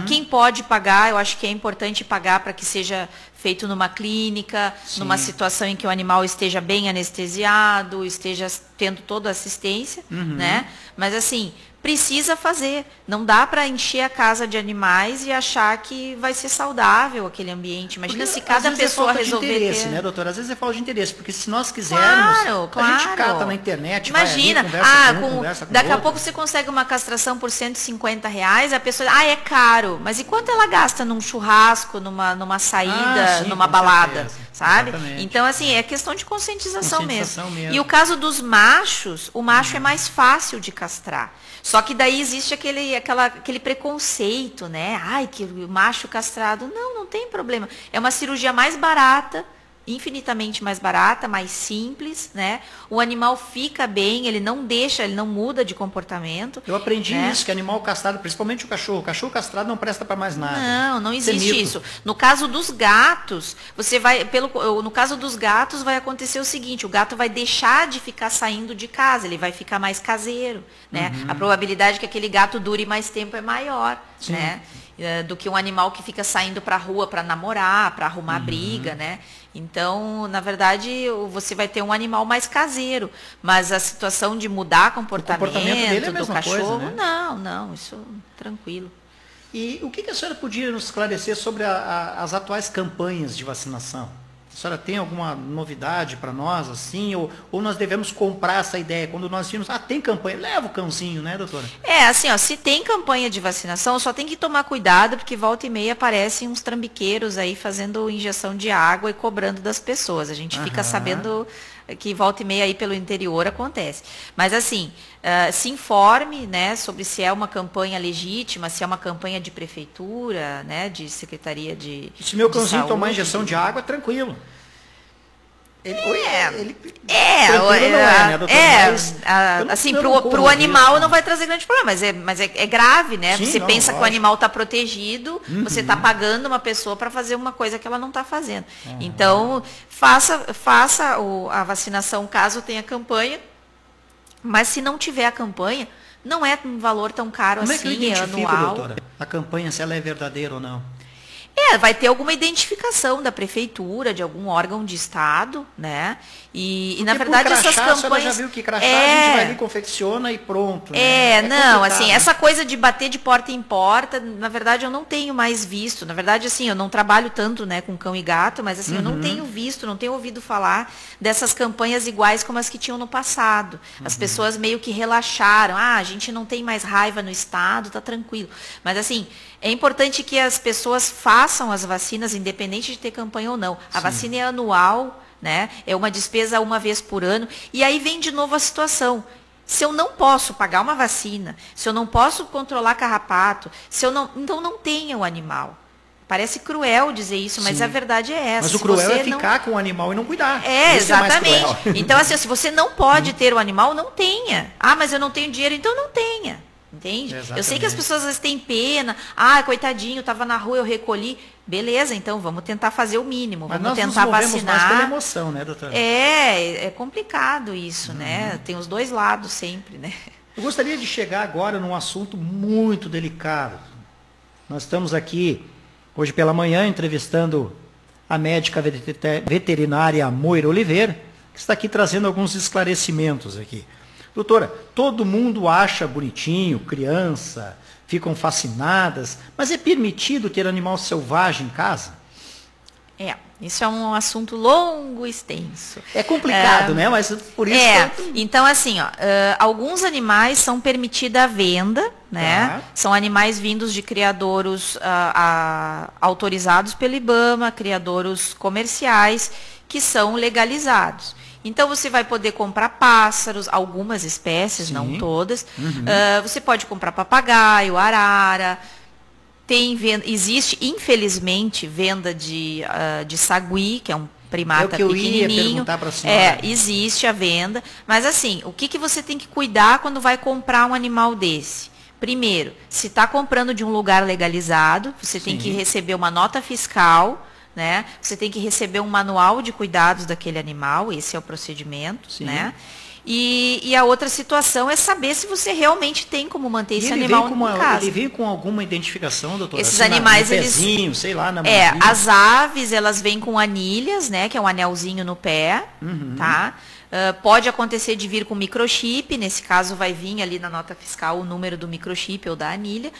Quem pode pagar, eu acho que é importante pagar para que seja feito numa clínica, numa situação em que o animal esteja bem anestesiado, esteja tendo toda a assistência, né? Mas assim, precisa fazer. Não dá para encher a casa de animais e achar que vai ser saudável aquele ambiente. Imagina se cada pessoa resolver de interesse, ter... né, doutora? Às vezes é falta de interesse, porque se nós quisermos, a gente cata na internet, imagina, vai ali, conversa com daqui outro. a pouco você consegue uma castração por R$150, a pessoa, é caro, mas e quanto ela gasta num churrasco, numa saída, numa balada, certeza. Sabe? Exatamente. Então, assim, é questão de conscientização mesmo. E o caso dos machos, o macho é mais fácil de castrar. Só que daí existe aquele preconceito, né? Que o macho castrado. Não tem problema. É uma cirurgia mais barata, infinitamente mais barata, mais simples, né? O animal fica bem, ele não muda de comportamento. Eu aprendi isso, que animal castrado, principalmente o cachorro castrado não presta para mais nada. Não existe isso. No caso dos gatos, no caso dos gatos vai acontecer o seguinte, o gato vai deixar de ficar saindo de casa, ele vai ficar mais caseiro, né? A probabilidade que aquele gato dure mais tempo é maior, né? Do que um animal que fica saindo para a rua para namorar, para arrumar briga, né? Então, na verdade, você vai ter um animal mais caseiro, mas a situação de mudar comportamento dele é a do mesma cachorro, coisa, né? não, isso tranquilo. E o que a senhora podia nos esclarecer sobre as atuais campanhas de vacinação? A senhora tem alguma novidade para nós, assim? Ou nós devemos comprar essa ideia? Quando nós vimos, tem campanha, leva o cãozinho, né, doutora? Assim, se tem campanha de vacinação, só tem que tomar cuidado, porque volta e meia aparecem uns trambiqueiros aí fazendo injeção de água e cobrando das pessoas. A gente fica sabendo que volta e meia aí pelo interior acontece. Mas assim, se informe, né, sobre se é uma campanha legítima, se é uma campanha de prefeitura, né, de secretaria de Se meu cãozinho saúde, tomar injeção de água, é tranquilo. Assim, pro animal não vai trazer grande problema, mas é grave, né? Sim, você pensa lógico. que o animal está protegido, você está pagando uma pessoa para fazer uma coisa que ela não está fazendo. Então, faça a vacinação caso tenha campanha, mas se não tiver a campanha, não é um valor tão caro Como assim, é que eu identifico, anual. doutora, a campanha, se ela é verdadeira ou não? Vai ter alguma identificação da prefeitura, de algum órgão de Estado, né? E na verdade crachá, essas campanhas... A senhora já viu que crachá a gente vai ali, confecciona e pronto. Assim, essa coisa de bater de porta em porta, na verdade eu não tenho mais visto. Na verdade, assim, eu não trabalho tanto, né, com cão e gato, mas assim, eu não tenho visto, não tenho ouvido falar dessas campanhas iguais como as que tinham no passado. As pessoas meio que relaxaram. A gente não tem mais raiva no Estado, tá tranquilo. Mas assim, é importante que as pessoas façam as vacinas, independente de ter campanha ou não. A vacina é anual, né? É uma despesa uma vez por ano. E aí vem de novo a situação. Se eu não posso pagar uma vacina, se eu não posso controlar carrapato, então não tenha o animal. Parece cruel dizer isso, mas a verdade é essa. Mas o cruel é ficar com o animal e não cuidar. Exatamente. Então, assim, se você não pode ter o animal, não tenha. Mas eu não tenho dinheiro, então não tenha. Entende? Exatamente. Eu sei que as pessoas às vezes têm pena. Coitadinho, estava na rua, eu recolhi. Beleza, então vamos tentar fazer o mínimo. Mas vamos nós tentar nos movemos vacinar. mais pela emoção, né, doutora? É complicado isso, né? Tem os dois lados sempre, né? Eu gostaria de chegar agora num assunto muito delicado. Nós estamos aqui, hoje pela manhã, entrevistando a médica veterinária Moira Oliveira, que está aqui trazendo alguns esclarecimentos aqui. Doutora, todo mundo acha bonitinho, criança, ficam fascinadas, mas é permitido ter animal selvagem em casa? Isso é um assunto longo e extenso. É complicado, né? Mas por isso... Então assim, alguns animais são permitidos à venda, né? Tá. São animais vindos de criadouros autorizados pelo IBAMA, criadouros comerciais, que são legalizados. Então, você vai poder comprar pássaros, algumas espécies, Sim. não todas. Você pode comprar papagaio, arara. Existe, infelizmente, venda de sagui, que é um primata pequenininho. Ia perguntar para a senhora. Existe a venda. Mas, assim, o que você tem que cuidar quando vai comprar um animal desse? Primeiro, se está comprando de um lugar legalizado, você tem que receber uma nota fiscal, né? Você tem que receber um manual de cuidados daquele animal, esse é o procedimento, né? E a outra situação é saber se você realmente tem como manter esse animal em casa. Ele veio com alguma identificação, doutora? Esses assim, animais, no pezinho, sei lá, na mãozinha. As aves, elas vêm com anilhas, né? Que é um anelzinho no pé, tá? Pode acontecer de vir com microchip, nesse caso vai vir ali na nota fiscal o número do microchip ou da anilha.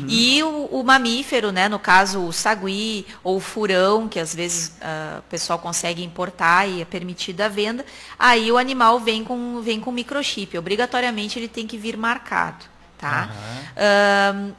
E o mamífero, né, no caso o sagui ou o furão, que às vezes o pessoal consegue importar e é permitida a venda, aí o animal vem com microchip. Obrigatoriamente ele tem que vir marcado. Tá?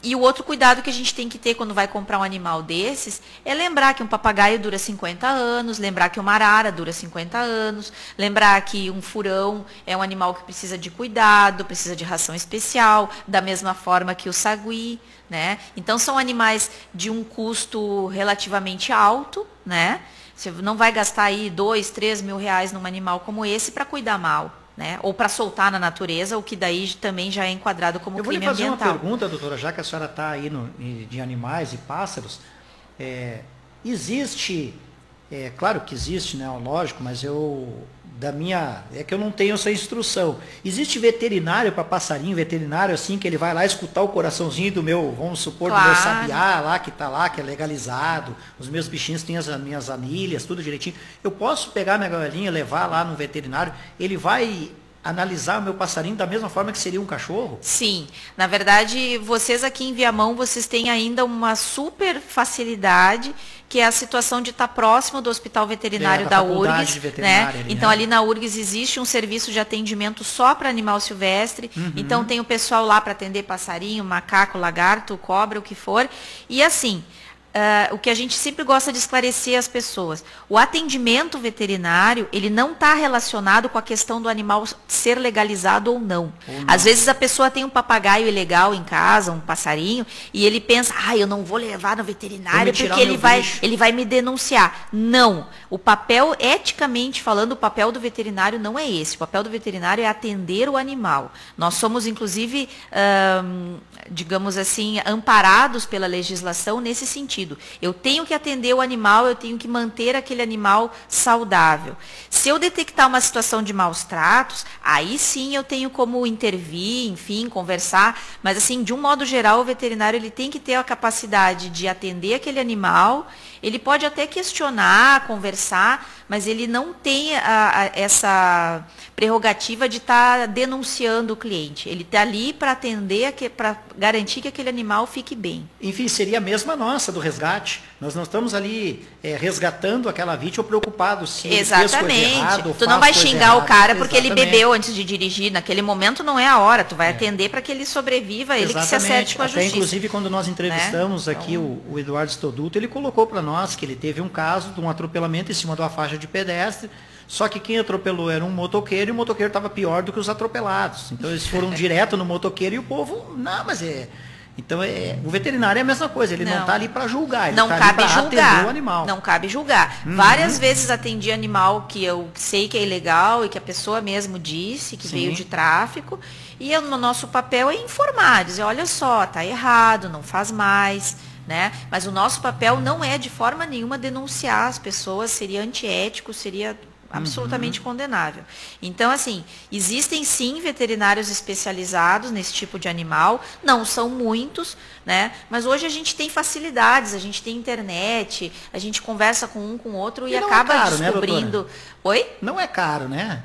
E o outro cuidado que a gente tem que ter quando vai comprar um animal desses é lembrar que um papagaio dura 50 anos, lembrar que uma arara dura 50 anos, lembrar que um furão é um animal que precisa de cuidado, precisa de ração especial, da mesma forma que o sagui, né? Então são animais de um custo relativamente alto, né? Você não vai gastar aí 2, 3 mil reais num animal como esse para cuidar mal. Né? Ou para soltar na natureza, o que daí também já é enquadrado como crime ambiental. Eu vou lhe fazer uma pergunta, doutora, já que a senhora está aí de animais e pássaros. Existe, claro que existe, né? Lógico, mas é que eu não tenho essa instrução. Existe veterinário para passarinho, veterinário assim, que ele vai lá escutar o coraçãozinho do meu, vamos supor, do meu sabiá lá, que é legalizado, os meus bichinhos têm as minhas anilhas, tudo direitinho. Eu posso pegar minha galinha, levar lá no veterinário, ele vai analisar o meu passarinho da mesma forma que seria um cachorro? Sim. Na verdade, vocês aqui em Viamão, vocês têm ainda uma super facilidade, que é a situação de estar próximo do Hospital Veterinário da URGS. Né? Então, ali na URGS existe um serviço de atendimento só para animal silvestre. Então, tem o pessoal lá para atender passarinho, macaco, lagarto, cobra, o que for. E assim... o que a gente sempre gosta de esclarecer às pessoas, o atendimento veterinário, ele não está relacionado com a questão do animal ser legalizado ou não. Às vezes a pessoa tem um papagaio ilegal em casa, um passarinho, e ele pensa, eu não vou levar no veterinário porque ele vai me denunciar. Não, o papel, eticamente falando, o papel do veterinário não é esse. O papel do veterinário é atender o animal. Nós somos, inclusive, digamos assim, amparados pela legislação nesse sentido. Eu tenho que atender o animal, eu tenho que manter aquele animal saudável. Se eu detectar uma situação de maus tratos, aí sim eu tenho como intervir, enfim, conversar. Mas assim, de um modo geral, o veterinário ele tem que ter a capacidade de atender aquele animal. Ele pode até questionar, conversar, mas ele não tem essa prerrogativa de estar denunciando o cliente. Ele está ali para atender, para garantir que aquele animal fique bem. Enfim, seria a mesma nossa do resgate. Nós não estamos ali resgatando aquela vítima preocupado se ele fez coisa errada, ou tu não vai xingar o cara porque ele bebeu antes de dirigir. Naquele momento não é a hora. Tu vai atender para que ele sobreviva, ele que se acerte com a justiça. Inclusive, quando nós entrevistamos aqui o Eduardo Stoduto, ele colocou para nós que ele teve um caso de um atropelamento em cima de uma faixa de pedestre, só que quem atropelou era um motoqueiro e o motoqueiro estava pior do que os atropelados. Então eles foram direto no motoqueiro e o povo, Então, o veterinário é a mesma coisa, ele não está ali para julgar, ele está ali para atender o animal. Não cabe julgar. Várias vezes atendi animal que eu sei que é ilegal e que a pessoa mesmo disse que veio de tráfico, e no nosso papel é informar, dizer, olha só, está errado, não faz mais. Né? Mas o nosso papel não é de forma nenhuma denunciar as pessoas, seria antiético, seria absolutamente condenável. Então, assim, existem sim veterinários especializados nesse tipo de animal, não são muitos, né? Mas hoje a gente tem facilidades, a gente tem internet, a gente conversa com um com o outro e acaba descobrindo... Né, Oi? Não é caro, né?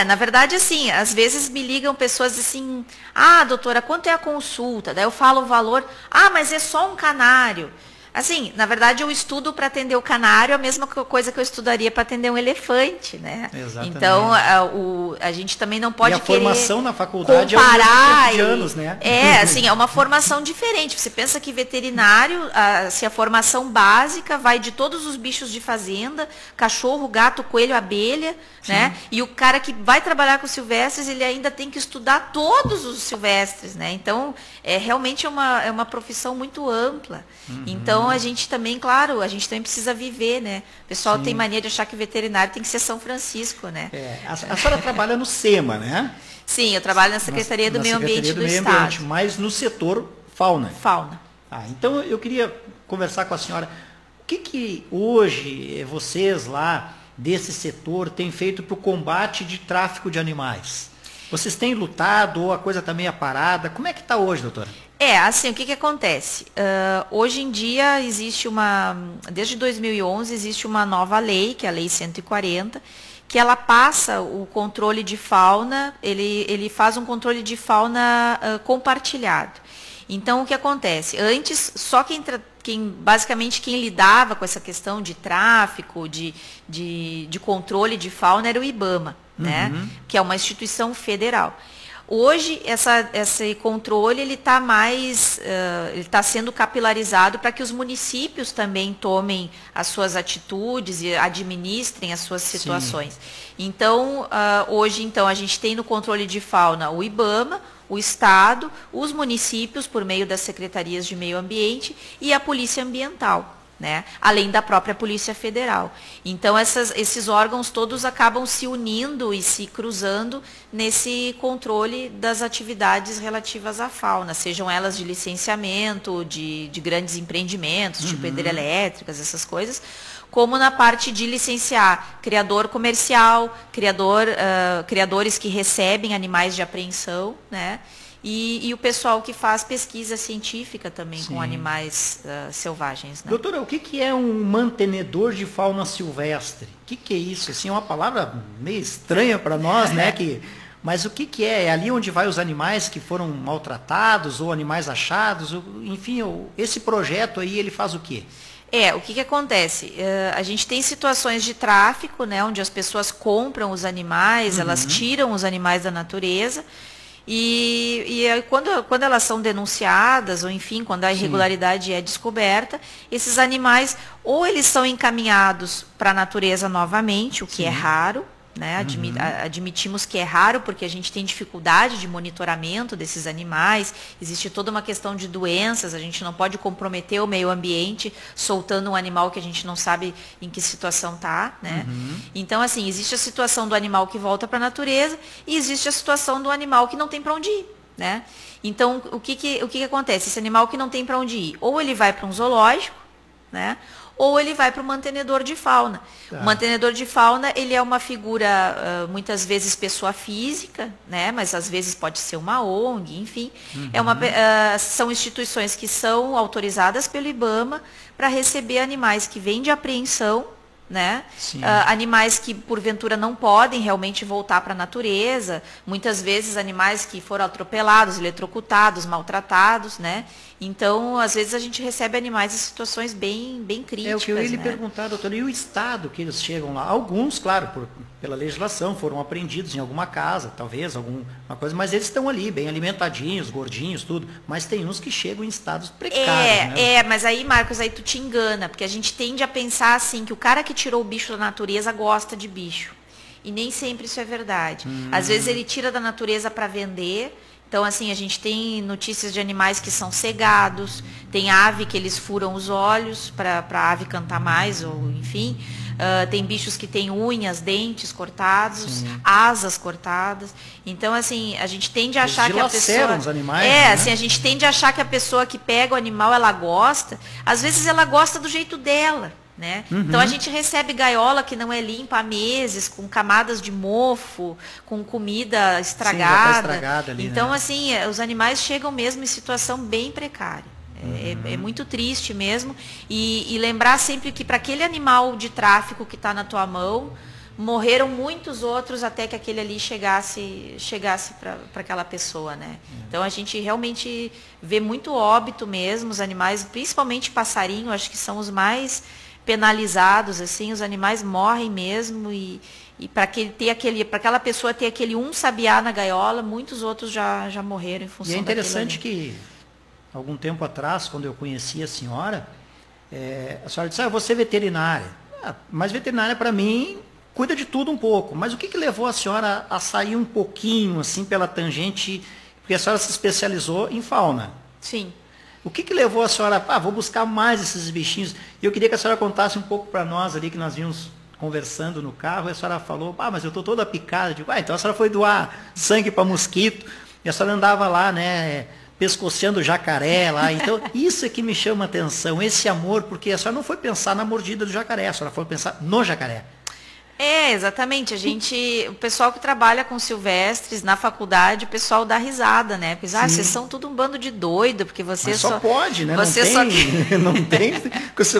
Na verdade, assim, às vezes me ligam pessoas assim, doutora, quanto é a consulta? Daí eu falo o valor, mas é só um canário. Assim, na verdade, eu estudo para atender o canário a mesma coisa que eu estudaria para atender um elefante, né? Exatamente. Então, a gente também não pode querer formação na faculdade comparar é de anos, né? assim, é uma formação diferente. Você pensa que veterinário, se a formação básica vai de todos os bichos de fazenda, cachorro, gato, coelho, abelha, né? E o cara que vai trabalhar com silvestres, ele ainda tem que estudar todos os silvestres, né? Então, realmente é uma profissão muito ampla. Então, a gente também, claro, a gente também precisa viver, né? O pessoal tem mania de achar que veterinário tem que ser São Francisco, né? A senhora trabalha no SEMA, né? Sim, eu trabalho na Secretaria do Meio Ambiente do Estado. Ambiente, mas no setor fauna. Fauna. Então, eu queria conversar com a senhora. O que hoje vocês lá desse setor têm feito para o combate de tráfico de animais? Vocês têm lutado ou a coisa está meio parada? Como é que está hoje, doutora? Assim, o que acontece? Hoje em dia existe desde 2011 existe uma nova lei, que é a Lei 140, que ela passa o controle de fauna, ele faz um controle de fauna compartilhado. Então, o que acontece? Antes, só basicamente quem lidava com essa questão de tráfico, de controle de fauna era o IBAMA, né? Que é uma instituição federal. Hoje, esse controle ele está sendo capilarizado para que os municípios também tomem as suas atitudes e administrem as suas situações. Então, hoje, a gente tem no controle de fauna o IBAMA, o Estado, os municípios, por meio das secretarias de meio ambiente, e a Polícia Ambiental, né? Além da própria Polícia Federal. Então, esses órgãos todos acabam se unindo e se cruzando nesse controle das atividades relativas à fauna, sejam elas de licenciamento, de grandes empreendimentos, tipo hidrelétricas, essas coisas, como na parte de licenciar criador comercial, criadores que recebem animais de apreensão, né? E o pessoal que faz pesquisa científica também com animais selvagens. Né? Doutora, o que é um mantenedor de fauna silvestre? O que é isso? Assim, é uma palavra meio estranha para nós, né? Mas o que é? É ali onde vai os animais que foram maltratados ou animais achados? Enfim, esse projeto aí, ele faz o quê? O que acontece? A gente tem situações de tráfico, né? Onde as pessoas compram os animais, elas tiram os animais da natureza. E quando elas são denunciadas, ou enfim, quando a irregularidade é descoberta, esses animais, ou eles são encaminhados para a natureza novamente, o que é raro, né? Admitimos que é raro, porque a gente tem dificuldade de monitoramento desses animais, existe toda uma questão de doenças, a gente não pode comprometer o meio ambiente soltando um animal que a gente não sabe em que situação está, né? Então, assim, existe a situação do animal que volta para a natureza e existe a situação do animal que não tem para onde ir, né? Então, o que acontece? Esse animal que não tem para onde ir, ou ele vai para um zoológico, né? Ou ele vai para o mantenedor de fauna. O mantenedor de fauna, ele é uma figura, muitas vezes, pessoa física, né? Mas às vezes pode ser uma ONG, enfim. São instituições que são autorizadas pelo IBAMA para receber animais que vêm de apreensão, né? Animais que, porventura, não podem realmente voltar para a natureza. Muitas vezes, animais que foram atropelados, eletrocutados, maltratados, né? Então, às vezes, a gente recebe animais em situações bem críticas. É o que eu ia lhe perguntar, doutora. E o estado que eles chegam lá? Alguns, claro, pela legislação, foram apreendidos em alguma casa, talvez, alguma coisa, mas eles estão ali, bem alimentadinhos, gordinhos, tudo. Mas tem uns que chegam em estados precários, né? Mas aí, Marcos, aí tu te engana, porque a gente tende a pensar assim, que o cara que tirou o bicho da natureza gosta de bicho. E nem sempre isso é verdade. Às vezes ele tira da natureza para vender. Então, assim, a gente tem notícias de animais que são cegados, tem ave que eles furam os olhos para a ave cantar mais, ou enfim. Tem bichos que têm unhas, dentes cortados, asas cortadas. Então, assim, a gente tende a achar que a pessoa... os animais, né? Assim, a gente tende a achar que a pessoa que pega o animal, ela gosta. Às vezes ela gosta do jeito dela. Né? Então a gente recebe gaiola que não é limpa há meses, com camadas de mofo, com comida estragada. Sim, já tá estragada ali, então, né? assim, os animais chegam mesmo em situação bem precária. É muito triste mesmo. E lembrar sempre que para aquele animal de tráfico que está na tua mão, morreram muitos outros até que aquele ali chegasse para aquela pessoa, né? Então a gente realmente vê muito óbito mesmo, os animais, principalmente passarinho, acho que são os mais penalizados, assim, os animais morrem mesmo e para aquela pessoa ter aquele um sabiá na gaiola, muitos outros já morreram em função daquilo. E é interessante que algum tempo atrás, quando eu conheci a senhora disse, eu vou ser veterinária. Mas veterinária para mim cuida de tudo um pouco. Mas o que levou a senhora a sair um pouquinho assim pela tangente, porque a senhora se especializou em fauna? Sim. O que levou a senhora, vou buscar mais esses bichinhos? E eu queria que a senhora contasse um pouco para nós ali, que nós vimos conversando no carro, e a senhora falou, mas eu estou toda picada. Eu digo, então a senhora foi doar sangue para mosquito, e a senhora andava lá, né, pescoceando jacaré lá. Então, isso é que me chama a atenção, esse amor, porque a senhora não foi pensar na mordida do jacaré, a senhora foi pensar no jacaré. Exatamente. O pessoal que trabalha com silvestres na faculdade, o pessoal dá risada, né? Pensa, vocês são tudo um bando de doido, porque você só pode, né? Não tem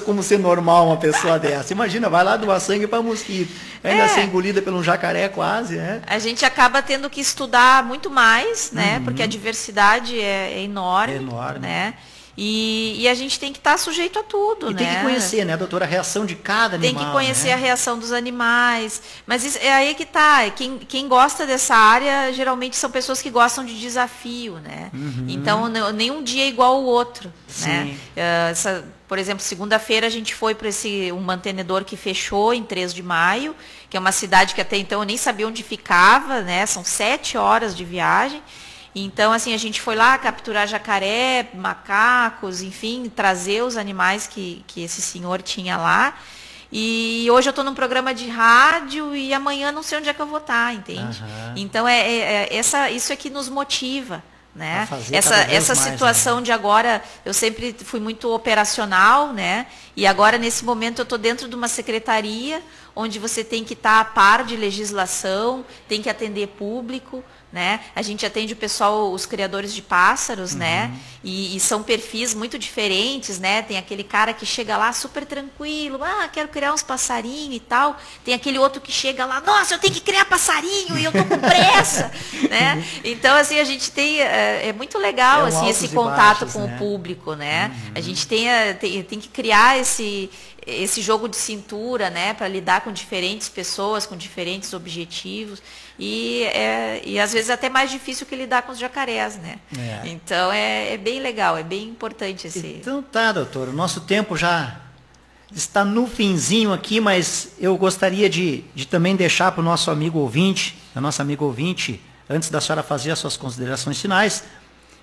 como ser normal uma pessoa dessa. Imagina, vai lá doar sangue para mosquito, ainda ser engolida por um jacaré quase, né? A gente acaba tendo que estudar muito mais, né? Porque a diversidade é enorme. É enorme. Né? E a gente tem que estar sujeito a tudo, e né? Tem que conhecer, né, doutora, a reação de cada animal. Tem que conhecer, né? A reação dos animais. Mas é aí que está. Quem gosta dessa área, geralmente são pessoas que gostam de desafio, né? Então, nenhum dia é igual ao outro. Né? Por exemplo, segunda-feira a gente foi para um mantenedor que fechou em 3 de maio, que é uma cidade que até então eu nem sabia onde ficava, né? São 7 horas de viagem. Então, assim, a gente foi lá capturar jacaré, macacos, enfim, trazer os animais que esse senhor tinha lá. E hoje eu estou num programa de rádio e amanhã não sei onde é que eu vou estar, entende? Então, isso é que nos motiva. Né? Essa situação mais, né? De agora, eu sempre fui muito operacional, né? E agora, nesse momento, eu estou dentro de uma secretaria onde você tem que estar a par de legislação, tem que atender público, né? A gente atende o pessoal, os criadores de pássaros, né? E são perfis muito diferentes, né? Tem aquele cara que chega lá super tranquilo, quero criar uns passarinhos e tal. Tem aquele outro que chega lá, nossa, eu tenho que criar passarinho e eu tô com pressa, né? Então, assim, a gente tem, é muito legal, assim, esse contato com o público, né? A gente tem que criar esse jogo de cintura, né, para lidar com diferentes pessoas, com diferentes objetivos, e às vezes até mais difícil que lidar com os jacarés, né? Então é bem legal, é bem importante esse... Então tá, doutor, o nosso tempo já está no finzinho aqui, mas eu gostaria de também deixar para o nosso amigo ouvinte, a nossa amiga ouvinte, antes da senhora fazer as suas considerações finais,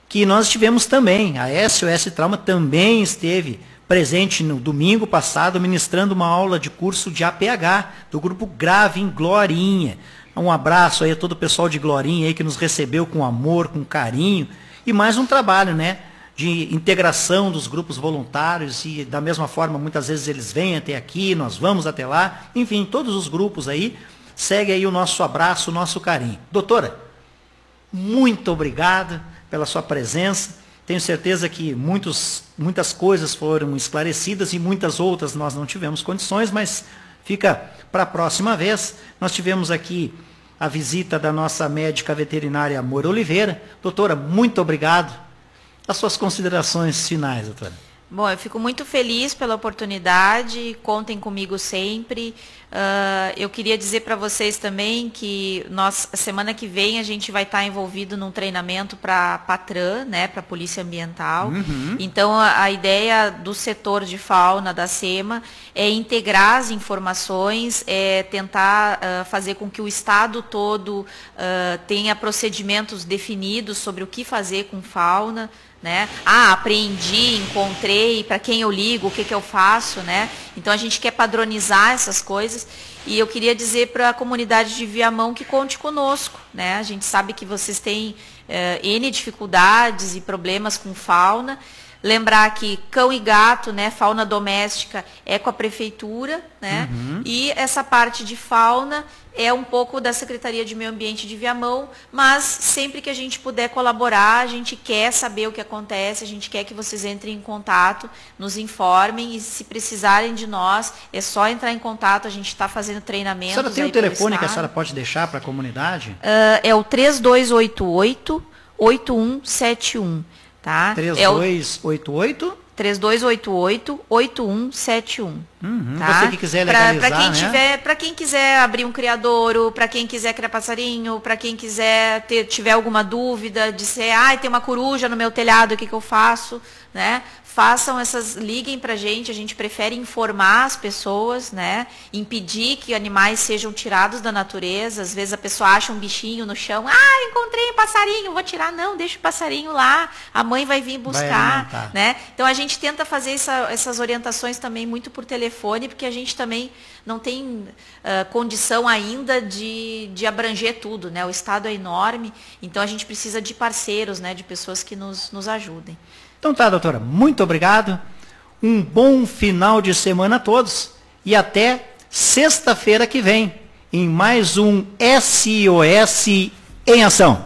que nós tivemos também, a SOS Trauma também esteve presente no domingo passado, ministrando uma aula de curso de APH, do grupo Grave em Glorinha. Um abraço aí a todo o pessoal de Glorinha aí que nos recebeu com amor, com carinho, e mais um trabalho, né, de integração dos grupos voluntários, e da mesma forma, muitas vezes eles vêm até aqui, nós vamos até lá, enfim, todos os grupos aí, segue aí o nosso abraço, o nosso carinho. Doutora, muito obrigado pela sua presença. Tenho certeza que muitas coisas foram esclarecidas e muitas outras nós não tivemos condições, mas fica para a próxima vez. Nós tivemos aqui a visita da nossa médica veterinária Moura Oliveira. Doutora, muito obrigado. As suas considerações finais, doutora. Bom, eu fico muito feliz pela oportunidade, contem comigo sempre. Eu queria dizer para vocês também que semana que vem a gente vai estar envolvido num treinamento para PATRAN, né, para a Polícia Ambiental. Então, a ideia do setor de fauna da SEMA é integrar as informações, é tentar fazer com que o Estado todo tenha procedimentos definidos sobre o que fazer com fauna, né? Apreendi, encontrei, para quem eu ligo, o que eu faço, né? Então a gente quer padronizar essas coisas e eu queria dizer para a comunidade de Viamão que conte conosco, né? A gente sabe que vocês têm N dificuldades e problemas com fauna. Lembrar que cão e gato, né, fauna doméstica, é com a prefeitura, né? E essa parte de fauna é um pouco da Secretaria de Meio Ambiente de Viamão, mas sempre que a gente puder colaborar, a gente quer saber o que acontece, a gente quer que vocês entrem em contato, nos informem, e se precisarem de nós, é só entrar em contato, a gente está fazendo treinamento. A senhora tem um telefone que a senhora pode deixar para a comunidade? É o 3288-8171, tá? 3288? 3288-8171. Tá? Você que quiser legalizar, para quem quiser abrir um criadouro, para quem quiser criar passarinho, para quem quiser tiver alguma dúvida de ser, tem uma coruja no meu telhado, o que eu faço, né? Liguem pra gente, a gente prefere informar as pessoas, né? Impedir que animais sejam tirados da natureza. Às vezes a pessoa acha um bichinho no chão, encontrei um passarinho, vou tirar. Não, deixa o passarinho lá, a mãe vai vir buscar, né? Então a gente tenta fazer essas orientações também muito por telefone, porque a gente também não tem condição ainda de abranger tudo, né? O estado é enorme, então a gente precisa de parceiros, né? De pessoas que nos ajudem. Então tá, doutora, muito obrigado. Um bom final de semana a todos e até sexta-feira que vem em mais um SOS em Ação.